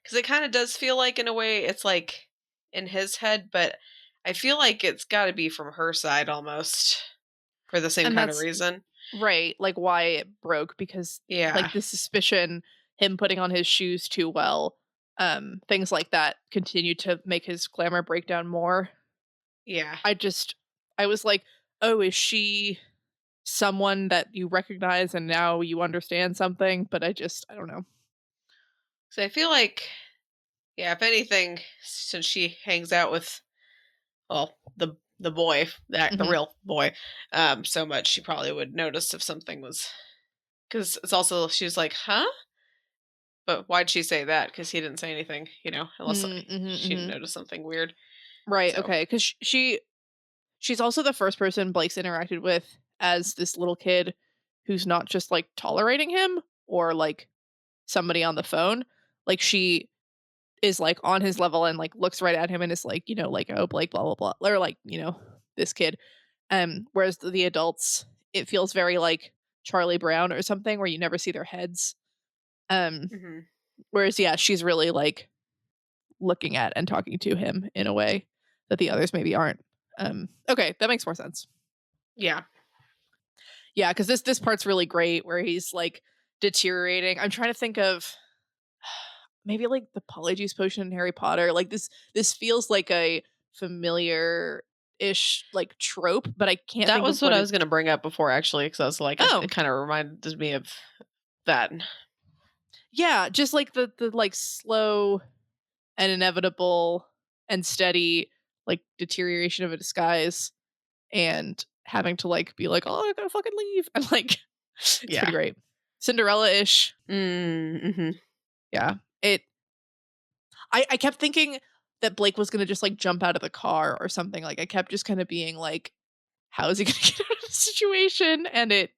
because it kind of does feel like, in a way, it's like in his head, but I feel like it's got to be from her side almost for the same And kind of that's reason. right, like why it broke, because Yeah. like the suspicion, him putting on his shoes too well, things like that continue to make his glamour break down more. Yeah. I was like, oh, is she someone that you recognize and now you understand something? But I don't know. So I feel like, yeah, if anything, since she hangs out with, well, the boy, the Mhm. real boy, so much, she probably would notice if something was, because it's also, she's like, huh? But why'd she say that? Because he didn't say anything, unless Mm, mhm, she mhm. noticed something weird. Right, So, okay, because she's also the first person Blake's interacted with as this little kid who's not just like tolerating him or like somebody on the phone. Like, she is like on his level and like looks right at him and is like, like, oh, Blake, blah blah blah, or like, this kid. Whereas the adults, it feels very like Charlie Brown or something, where you never see their heads. Um, mhm. Whereas yeah, she's really like looking at and talking to him in a way that the others maybe aren't. Okay, that makes more sense. Yeah. Yeah, because this part's really great where he's like deteriorating. I'm trying to think of maybe like the polyjuice potion in Harry Potter. Like this feels like a familiar ish like trope, but I can't That think was of what what I it. was gonna bring up before, actually, because I was like, it Oh, kinda reminded me of that. yeah, just like the like slow and inevitable and steady like deterioration of a disguise, and having to like be like, oh, I gotta fucking leave, and like it's pretty Yeah. great. Cinderella ish. Mhm. Yeah. I kept thinking that Blake was gonna just like jump out of the car or something. Like, I kept just kind of being like, how is he gonna get out of the situation? And it,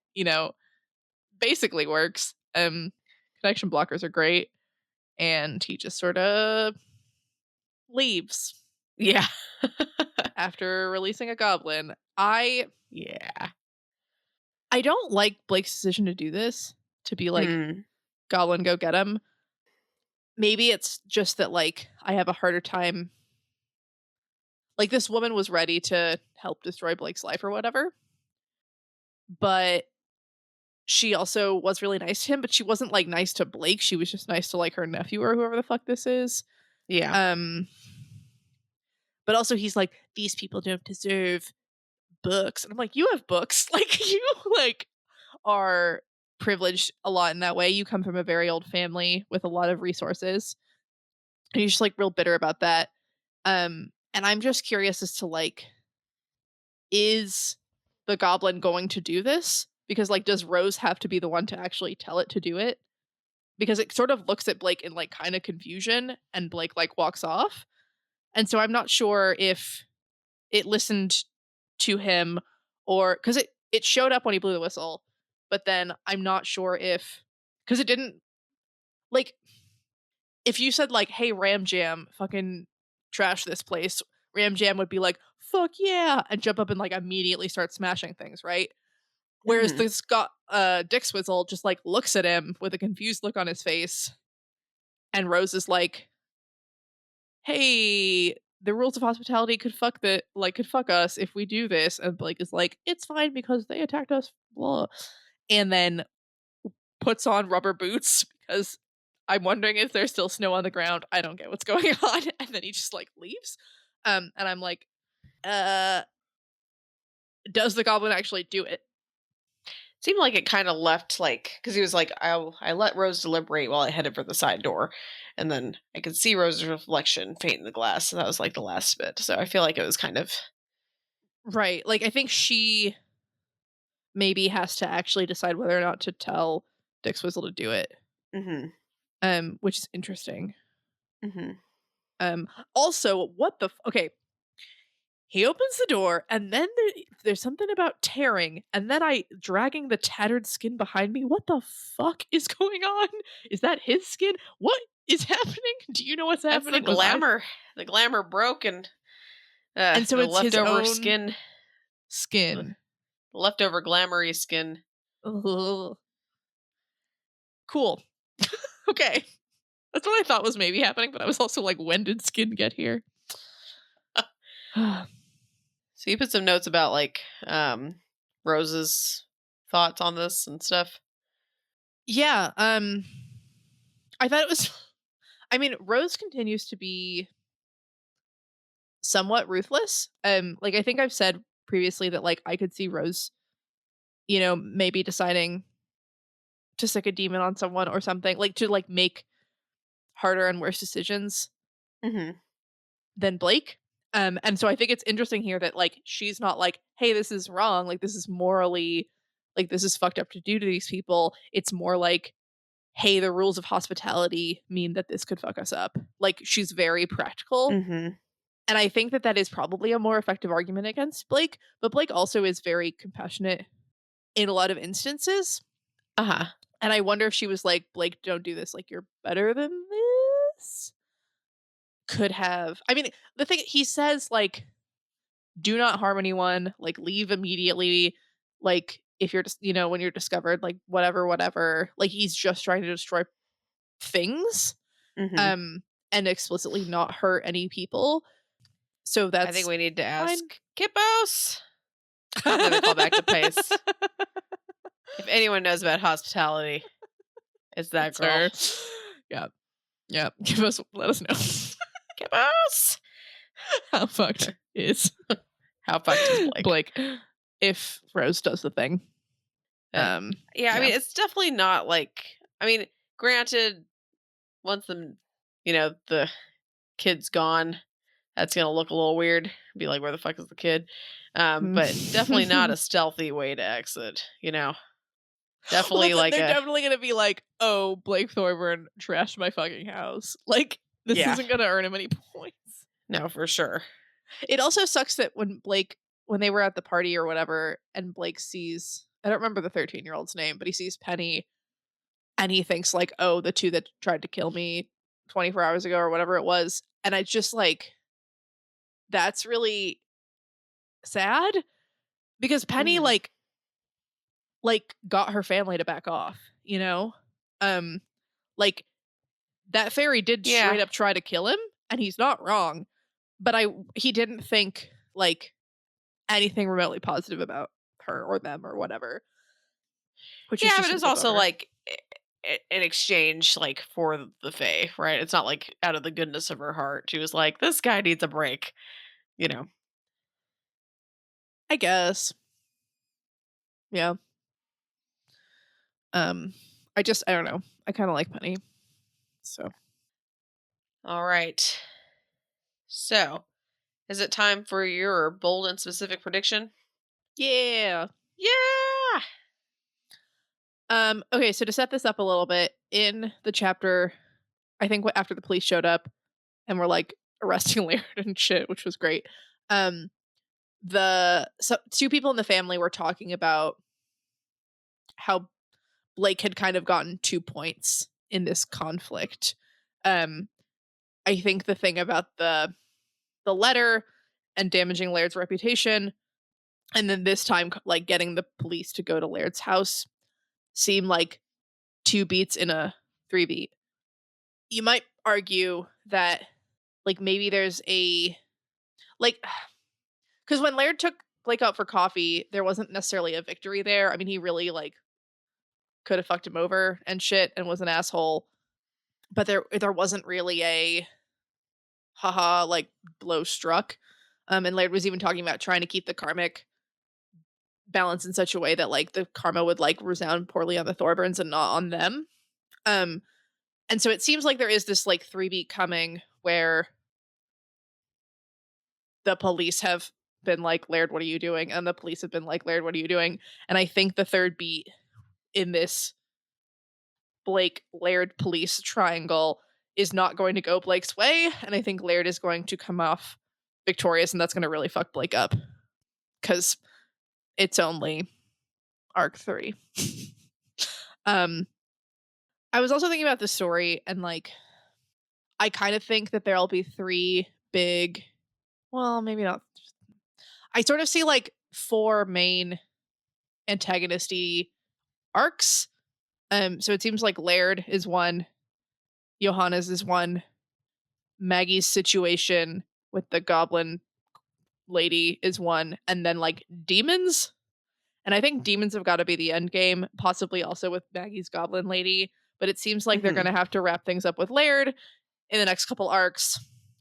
basically works. Connection blockers are great. And he just sort of leaves Yeah. after releasing a goblin. I Yeah. don't like Blake's decision to do this, to be like, Mm. goblin, go get him. Maybe it's just that like I have a harder time, like, this woman was ready to help destroy Blake's life or whatever, but she also was really nice to him, but she wasn't, like, nice to Blake, she was just nice to, like, her nephew or whoever the fuck this is. Yeah. But also he's like, "These people don't deserve books." And I'm like, "You have books." Like, you, like, are privileged a lot in that way. You come from a very old family with a lot of resources, and you're just, like, real bitter about that. And I'm just curious as to, like, is the goblin going to do this? Because, like, does Rose have to be the one to actually tell it to do it? Because it sort of looks at Blake in, like, kinda confusion, and Blake, like, walks off. And so I'm not sure if it listened to him, or because it showed up when he blew the whistle, but then I'm not sure if, because it didn't, like, if you said, like, "Hey, Ram Jam, fucking trash this place," Ram Jam would be like, "Fuck yeah," and jump up and, like, immediately start smashing things, right? Whereas Mhm. this got Dick Swizzle just, like, looks at him with a confused look on his face, and Rose is like, "Hey, the rules of hospitality could fuck us if we do this," and Blake is like, "It's fine because they attacked us, blah," and then puts on rubber boots because I'm wondering if there's still snow on the ground. I don't get what's going on, and then he just, like, leaves. And I'm like, uh, does the goblin actually do it? Seemed like it kind of left like because he was like, I let Rose deliberate while I headed for the side door, and then I could see Rose's reflection faint in the glass. So that was like the last bit. So I feel like it was kind of Right. Like, I think she maybe has to actually decide whether or not to tell Dick Swizzle to do it. hmm Which is interesting. hmm Um, Also, what the okay, he opens the door, and then there's something about tearing, and then I dragging the tattered skin behind me. What the fuck is going on? Is that his skin? What is happening? Do you know what's That's the happening? Was I glamour. The glamour broke, and And so the it's his leftover own skin, the skin. leftover glamoury skin. Ugh. Cool. Okay. That's what I thought was maybe happening, but I was also like, when did skin get here? So you put some notes about like Rose's thoughts on this and stuff. Yeah, I thought it was I mean, Rose continues to be somewhat ruthless. Like, I think I've said previously that, like, I could see Rose, maybe deciding to stick a demon on someone or something, like, to, like, make harder and worse decisions hmm than Blake. And so I think it's interesting here that, like, she's not like, "Hey, this is wrong, like, this is morally, like, this is fucked up to do to these people." It's more like, "Hey, the rules of hospitality mean that this could fuck us up." Like, she's very practical. hmm And I think that that is probably a more effective argument against Blake, but Blake also is very compassionate in a lot of instances. Uh huh. And I wonder if she was like, "Blake, don't do this. Like, you're better than this." Could have. I mean, the thing he says, like, do not harm anyone, like, leave immediately. Like, if you're just, when you're discovered, like, whatever, whatever. Like, he's just trying to destroy things, hmm um, and explicitly not hurt any people. So I think that's we need to ask fine. Kippos. Then we call back to Pace. If anyone knows about hospitality, it's that It's girl. her. Yeah. Yeah. Let us know. Kippos. How fucked is How fucked is Blake? Blake if Rose does the thing? Uh, yeah, I Yeah. mean, it's definitely not like. I mean, granted, once the kid's gone, that's gonna look a little weird. Be like, where the fuck is the kid? But definitely not a stealthy way to exit. Well, Definitely like they're a definitely gonna be like, "Oh, Blake Thorburn trashed my fucking house." Like, this yeah. isn't gonna earn him any points. No, for sure. It also sucks that when they were at the party or whatever, and Blake sees, I don't remember the 13-year-old's name, but he sees Penny, and he thinks like, "Oh, the two that tried to kill me 24 hours ago," or whatever it was. And I just like, that's really sad because Penny hmm got her family to back off, you know? Um like, that fairy did Yeah, straight up try to kill him, and he's not wrong, but he didn't think like anything remotely positive about her or them or whatever. Which is Yeah, just but a it's bit also bummer. like an exchange like for the Fae, right? It's not like out of the goodness of her heart. She was like, "This guy needs a break," you know. I guess. Yeah. Um, I don't know. I kind of like Penny. So All right. So, is it time for your bold and specific prediction? yeah. Yeah. Okay, so to set this up a little bit, in the chapter, I think after the police showed up and were like arresting Laird and shit, which was great. Um, two people in the family were talking about how Blake had kind of gotten 2 points in this conflict. Um, I think the thing about the letter and damaging Laird's reputation, and then this time like getting the police to go to Laird's house seem like 2 beats in a 3 beat. You might argue that like maybe there's a like because when Laird took Blake out for coffee, there wasn't necessarily a victory there. I mean, he really like could have fucked him over and shit and was an asshole, but there wasn't really a haha like blow struck. And Laird was even talking about trying to keep the karmic balance in such a way that like the karma would like resound poorly on the Thorburns and not on them. Um, and so it seems like there is this like 3 beat coming where the police have been like, Laird, what are you doing? And the police have been like, Laird, what are you doing? And I think the 3rd beat in this Blake Laird police triangle is not going to go Blake's way. And I think Laird is going to come off victorious, and that's going to really fuck Blake up because it's only arc 3. um, I was also thinking about the story, and like, I kind of think that there'll be 3 big, well, maybe not. I sort of see like 4 main antagonisty arcs. So it seems like Laird is one, Johannes is one, Maggie's situation with the goblin lady is one, and then like demons. And I think demons have got to be the end game, possibly also with Maggie's goblin lady. But it seems like they're Mhm. going to have to wrap things up with Laird in the next couple arcs,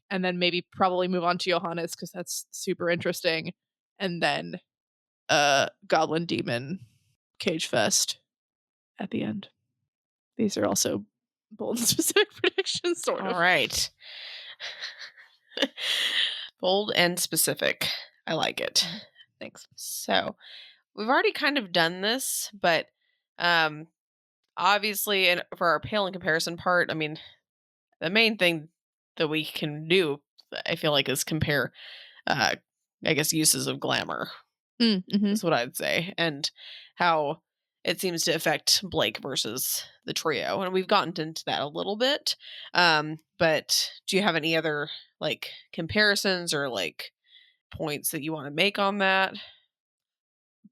and then maybe probably move on to Johannes because that's super interesting. And then goblin demon cage fest at the end. These are also bold and specific predictions, sort All of. right. Bold and specific. I like it. Thanks. So, we've already kind of done this, but um obviously, and for our pale in comparison part, I mean, the main thing that we can do, I feel like, is compare uh I guess uses of glamour. Mm-hmm. Is what I'd say, and how it seems to affect Blake versus the trio. And we've gotten into that a little bit. But do you have any other like comparisons or like points that you want to make on that?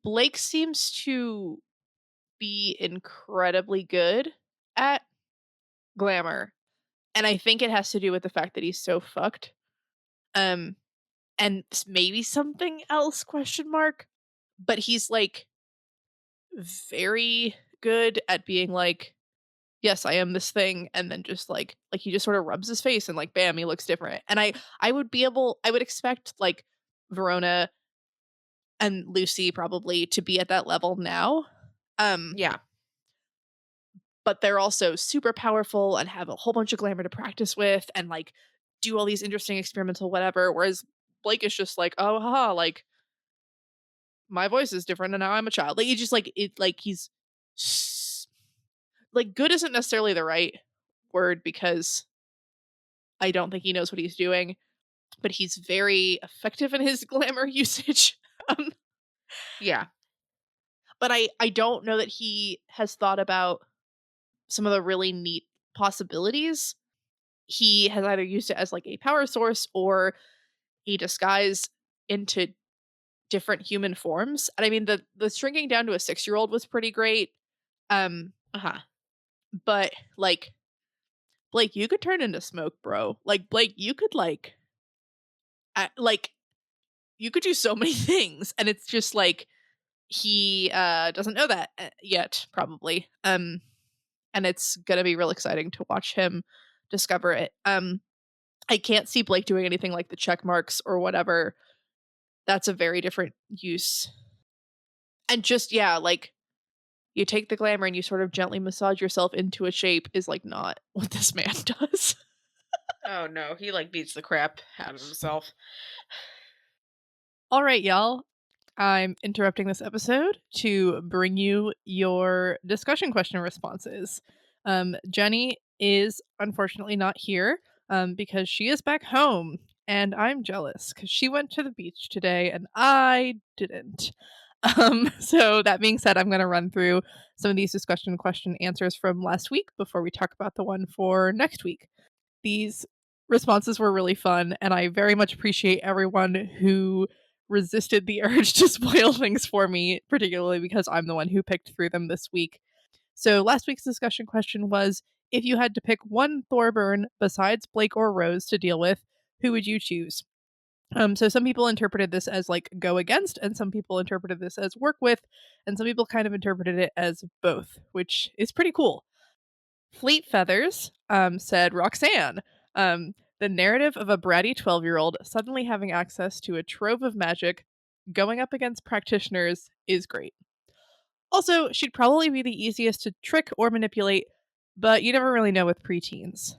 Blake seems to be incredibly good at glamour, and I think it has to do with the fact that he's so fucked. Um, and maybe something else? Question mark. But he's like very good at being like, yes, I am this thing, and then just like he just sort of rubs his face and like bam, he looks different. And I would expect like Verona and Lucy probably to be at that level now. Um, Yeah. but they're also super powerful and have a whole bunch of glamour to practice with and like do all these interesting experimental whatever. Whereas Blake is just like, oh haha, like my voice is different and now I'm a child. Like he just like it like he's like good isn't necessarily the right word because I don't think he knows what he's doing, but he's very effective in his glamour usage. um, Yeah. but I don't know that he has thought about some of the really neat possibilities. He has either used it as like a power source or a disguise into different human forms. And I mean the shrinking down to a 6-year-old was pretty great. Um, Uh-huh. but like Blake, you could turn into smoke, bro. Like Blake, you could like you could do so many things, and it's just like he doesn't know that yet, probably. And it's gonna be real exciting to watch him discover it. I can't see Blake doing anything like the check marks or whatever. That's a very different use. And just, yeah, like, you take the glamour and you sort of gently massage yourself into a shape is, like, not what this man does. Oh no, he like beats the crap out of himself. All right, y'all. I'm interrupting this episode to bring you your discussion question responses. Jenny is unfortunately not here because she is back home, and I'm jealous because she went to the beach today and I didn't. So that being said, I'm going to run through some of these discussion question answers from last week before we talk about the one for next week. These responses were really fun, and I very much appreciate everyone who resisted the urge to spoil things for me, particularly because I'm the one who picked through them this week. So last week's discussion question was, if you had to pick one Thorburn besides Blake or Rose to deal with, who would you choose? So some people interpreted this as like go against, and some people interpreted this as work with, and some people kind of interpreted it as both, which is pretty cool. Fleet Feathers said Roxanne. The narrative of a bratty 12-year-old suddenly having access to a trove of magic going up against practitioners is great. Also, she'd probably be the easiest to trick or manipulate, but you never really know with preteens.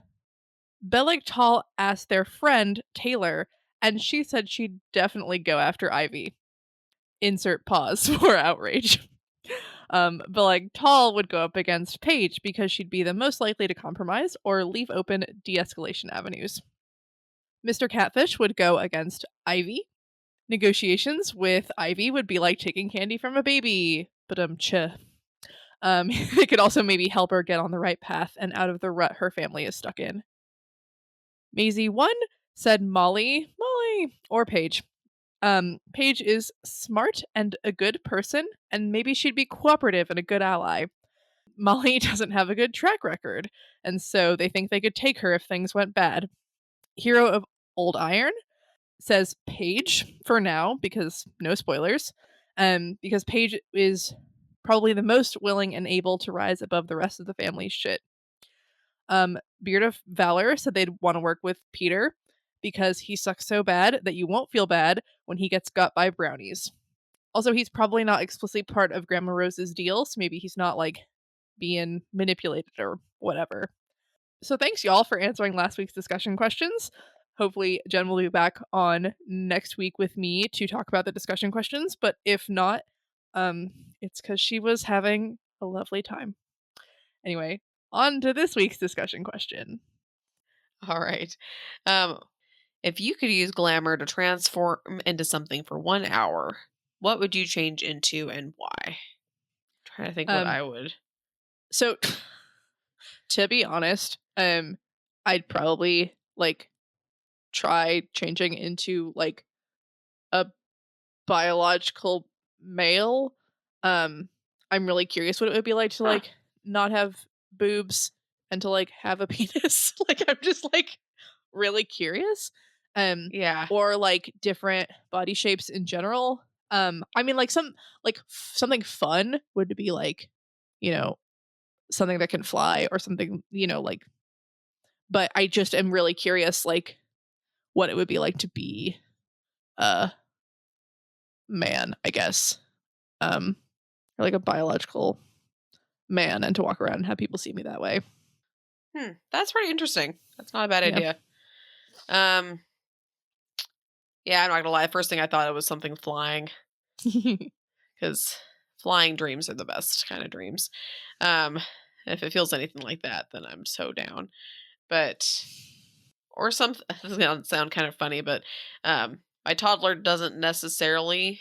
Bellic Tall asked their friend, Taylor, and she said she'd definitely go after Ivy. Insert pause for outrage. But like Tall would go up against Paige because she'd be the most likely to compromise or leave open de-escalation avenues. Mr. Catfish would go against Ivy. Negotiations with Ivy would be like taking candy from a baby, but they could also maybe help her get on the right path and out of the rut her family is stuck in. Maisie 1 said Molly, or Paige. Paige is smart and a good person, and maybe she'd be cooperative and a good ally. Molly doesn't have a good track record, and so they think they could take her if things went bad. Hero of Old Iron says Paige for now, because no spoilers, because Paige is probably the most willing and able to rise above the rest of the family's shit. Beard of Valor said they'd want to work with Peter because he sucks so bad that you won't feel bad when he gets got by brownies. Also, he's probably not explicitly part of Grandma Rose's deal, so maybe he's not like being manipulated or whatever. So thanks y'all for answering last week's discussion questions. Hopefully Jen will be back on next week with me to talk about the discussion questions, but if not, it's because she was having a lovely time. Anyway, on to this week's discussion question. All right. If you could use glamour to transform into something for 1 hour, what would you change into and why? Trying to think what I would. So, to be honest, I'd probably like try changing into like a biological male. I'm really curious what it would be like to like not have boobs and to like have a penis. Like I'm just like really curious. Yeah. Or like different body shapes in general. I mean like something fun would be like, you know, something that can fly or something, you know, like, but I just am really curious like what it would be like to be a man, I guess. Or like a biological man and to walk around and have people see me that way. That's pretty interesting. That's not a bad idea. Yeah, I'm not gonna lie. First thing I thought it was something flying. Because flying dreams are the best kind of dreams. If it feels anything like that, then I'm so down. But, or something, this is going to sound kind of funny, but my toddler doesn't necessarily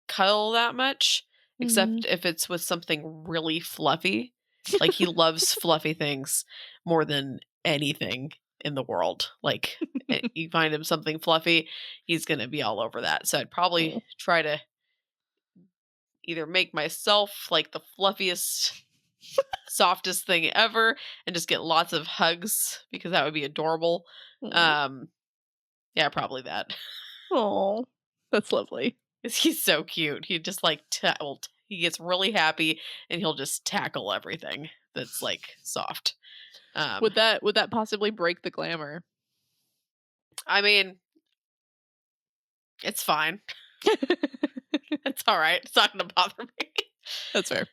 cuddle that much, except if it's with something really fluffy. Like he loves fluffy things more than anything in the world. Like you find him something fluffy, he's going to be all over that. So I'd probably try to either make myself like the fluffiest, softest thing ever and just get lots of hugs because that would be adorable. Yeah, probably that. Oh, that's lovely. He's so cute. He just like he gets really happy and he'll just tackle everything that's like soft. Would that possibly break the glamour? I mean, it's fine. It's all right. It's not going to bother me. That's fair.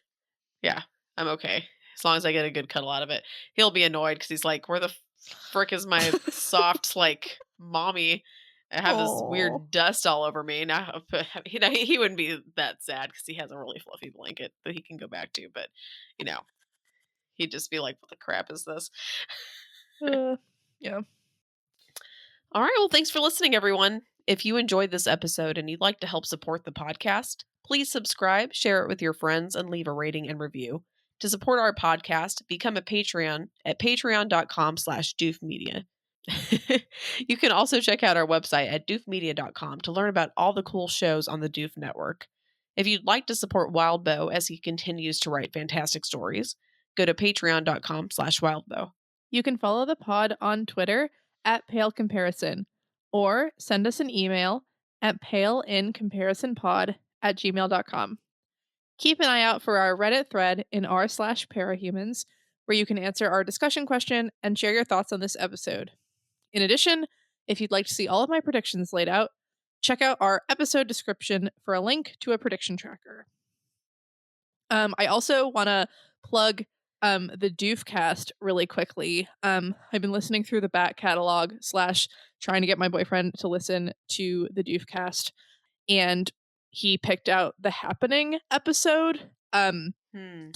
Yeah, I'm okay. As long as I get a good cuddle out of it. He'll be annoyed because he's like, where the frick is my soft, like, mommy? I have this weird dust all over me. Now, he wouldn't be that sad because he has a really fluffy blanket that he can go back to. But, he'd just be like, what the crap is this? Yeah. All right. Well, thanks for listening, everyone. If you enjoyed this episode and you'd like to help support the podcast, please subscribe, share it with your friends, and leave a rating and review. To support our podcast, become a Patreon at patreon.com/doofmedia. You can also check out our website at doofmedia.com to learn about all the cool shows on the Doof Network. If you'd like to support Wildbow as he continues to write fantastic stories, go to patreon.com/wildbow. You can follow the pod on Twitter at Pale Comparison, or send us an email at paleincomparisonpod@gmail.com. Keep an eye out for our Reddit thread in r/parahumans, where you can answer our discussion question and share your thoughts on this episode. In addition, if you'd like to see all of my predictions laid out, check out our episode description for a link to a prediction tracker. I also want to plug the Doofcast really quickly. I've been listening through the back catalog / trying to get my boyfriend to listen to the Doofcast, and he picked out the Happening episode.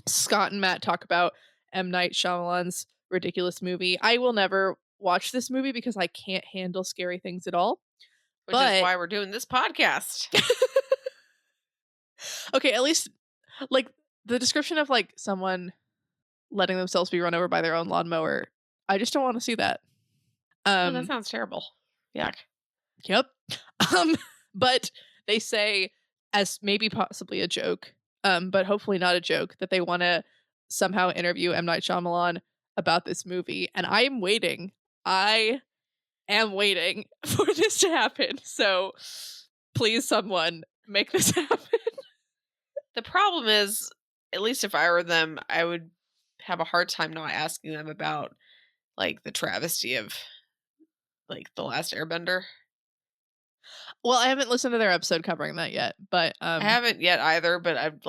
Scott and Matt talk about M. Night Shyamalan's ridiculous movie. I will never watch this movie because I can't handle scary things at all. Which is why we're doing this podcast. Okay, at least, like, the description of, like, someone letting themselves be run over by their own lawnmower, I just don't want to see that. That sounds terrible. Yuck. Yep. But they say, as maybe possibly a joke, but hopefully not a joke, that they want to somehow interview M. Night Shyamalan about this movie, and I am waiting. I am waiting for this to happen. So please, someone, make this happen. The problem is, at least if I were them, I would have a hard time not asking them about, like, the travesty of, like, The Last Airbender. Well, I haven't listened to their episode covering that yet, but I haven't yet either, but I'm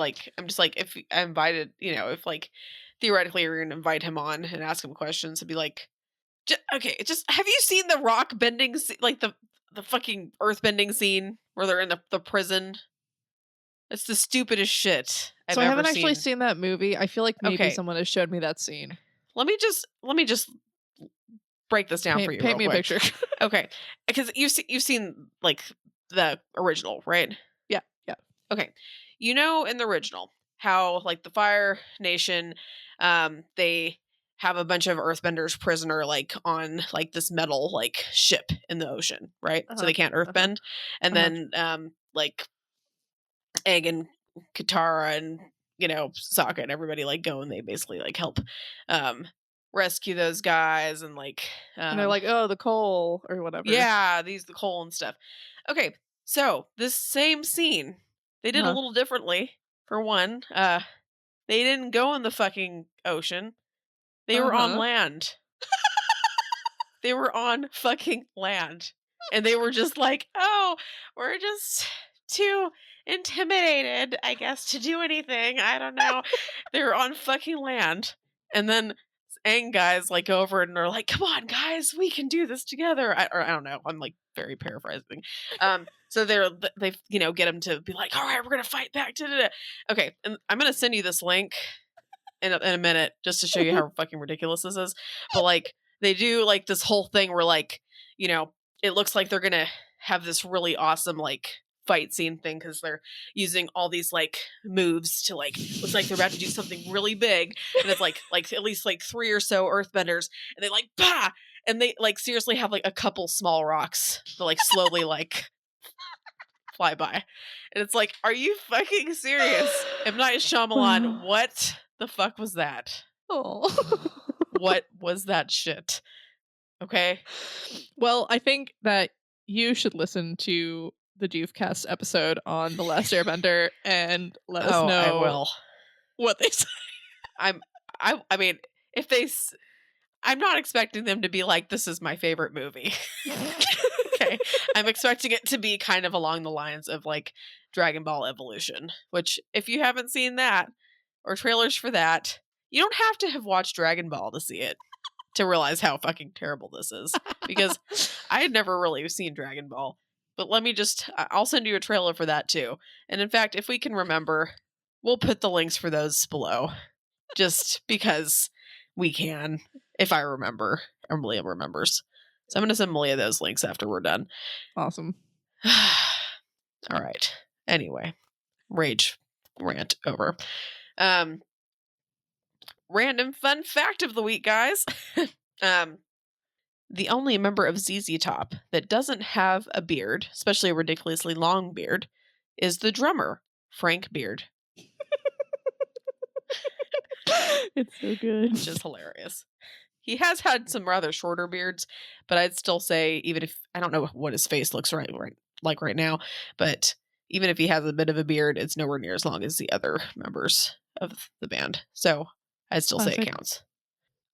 just like, if I invited, if, like, theoretically you're going to invite him on and ask him questions, it'd be like, just have you seen the rock bending, like, the fucking earth bending scene where they're in the prison? It's the stupidest shit I've ever seen. So I haven't actually seen that movie. I feel like maybe someone has showed me that scene. Let me just break this down for you. Paint me a picture. Okay, because you've seen, like, the original, right? Yeah. Okay, in the original how, like, the Fire Nation, they have a bunch of earthbenders prisoner, like, on, like, this metal, like, ship in the ocean, right? So they can't earthbend, and then like, Egg and Katara and Sokka and everybody, like, go and they basically, like, help rescue those guys, and, like, and they're like, oh, the coal or whatever. Yeah, the coal and stuff. Okay, so this same scene, they did a little differently. For one, they didn't go in the fucking ocean. They were on land. They were on fucking land. And they were just like, oh, we're just too intimidated, I guess, to do anything. I don't know. They were on fucking land. And then Aang guys, like, go over and they're like, come on, guys, we can do this together. I don't know. I'm, like, very paraphrasing. So they get him to be like, all right, we're going to fight back. Okay. And I'm going to send you this link in a minute just to show you how fucking ridiculous this is. But, like, they do, like, this whole thing where, like, it looks like they're going to have this really awesome, like, fight scene thing because they're using all these, like, moves to, like, looks like they're about to do something really big, and it's like at least, like, 3 or so earthbenders, and they, like, bah, and they, like, seriously have, like, a couple small rocks that, like, slowly like fly by, and it's like, are you fucking serious? M. Night Shyamalan, what the fuck was that? Oh. What was that shit? Okay. Well, I think that you should listen to the Doofcast episode on The Last Airbender and let us know I will. What they say. I mean, if they... I'm not expecting them to be like, this is my favorite movie. Okay. I'm expecting it to be kind of along the lines of like Dragon Ball Evolution, which if you haven't seen that or trailers for that, you don't have to have watched Dragon Ball to see it to realize how fucking terrible this is, because I had never really seen Dragon Ball. But I'll send you a trailer for that too. And in fact, if we can remember, we'll put the links for those below just because we can, if I remember, or Malia remembers. So I'm going to send Malia those links after we're done. Awesome. All right. Anyway, rage rant over. Random fun fact of the week, guys. The only member of ZZ Top that doesn't have a beard, especially a ridiculously long beard, is the drummer, Frank Beard. It's so good. Which is hilarious. He has had some rather shorter beards, but I'd still say, even if I don't know what his face looks like right now, but even if he has a bit of a beard, it's nowhere near as long as the other members of the band. So I'd still say it counts.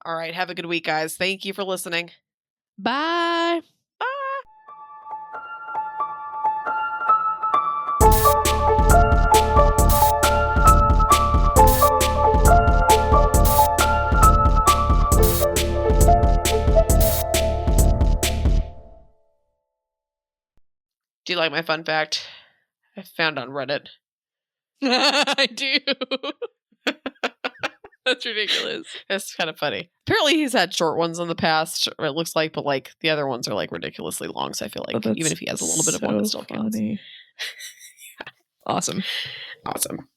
All right. Have a good week, guys. Thank you for listening. Bye. Do you like my fun fact I found on Reddit? I do. That's ridiculous. It's kind of funny. Apparently he's had short ones in the past, or it looks like, but like the other ones are like ridiculously long, so I feel like even if he has a little bit of one, it still counts. Awesome. Awesome.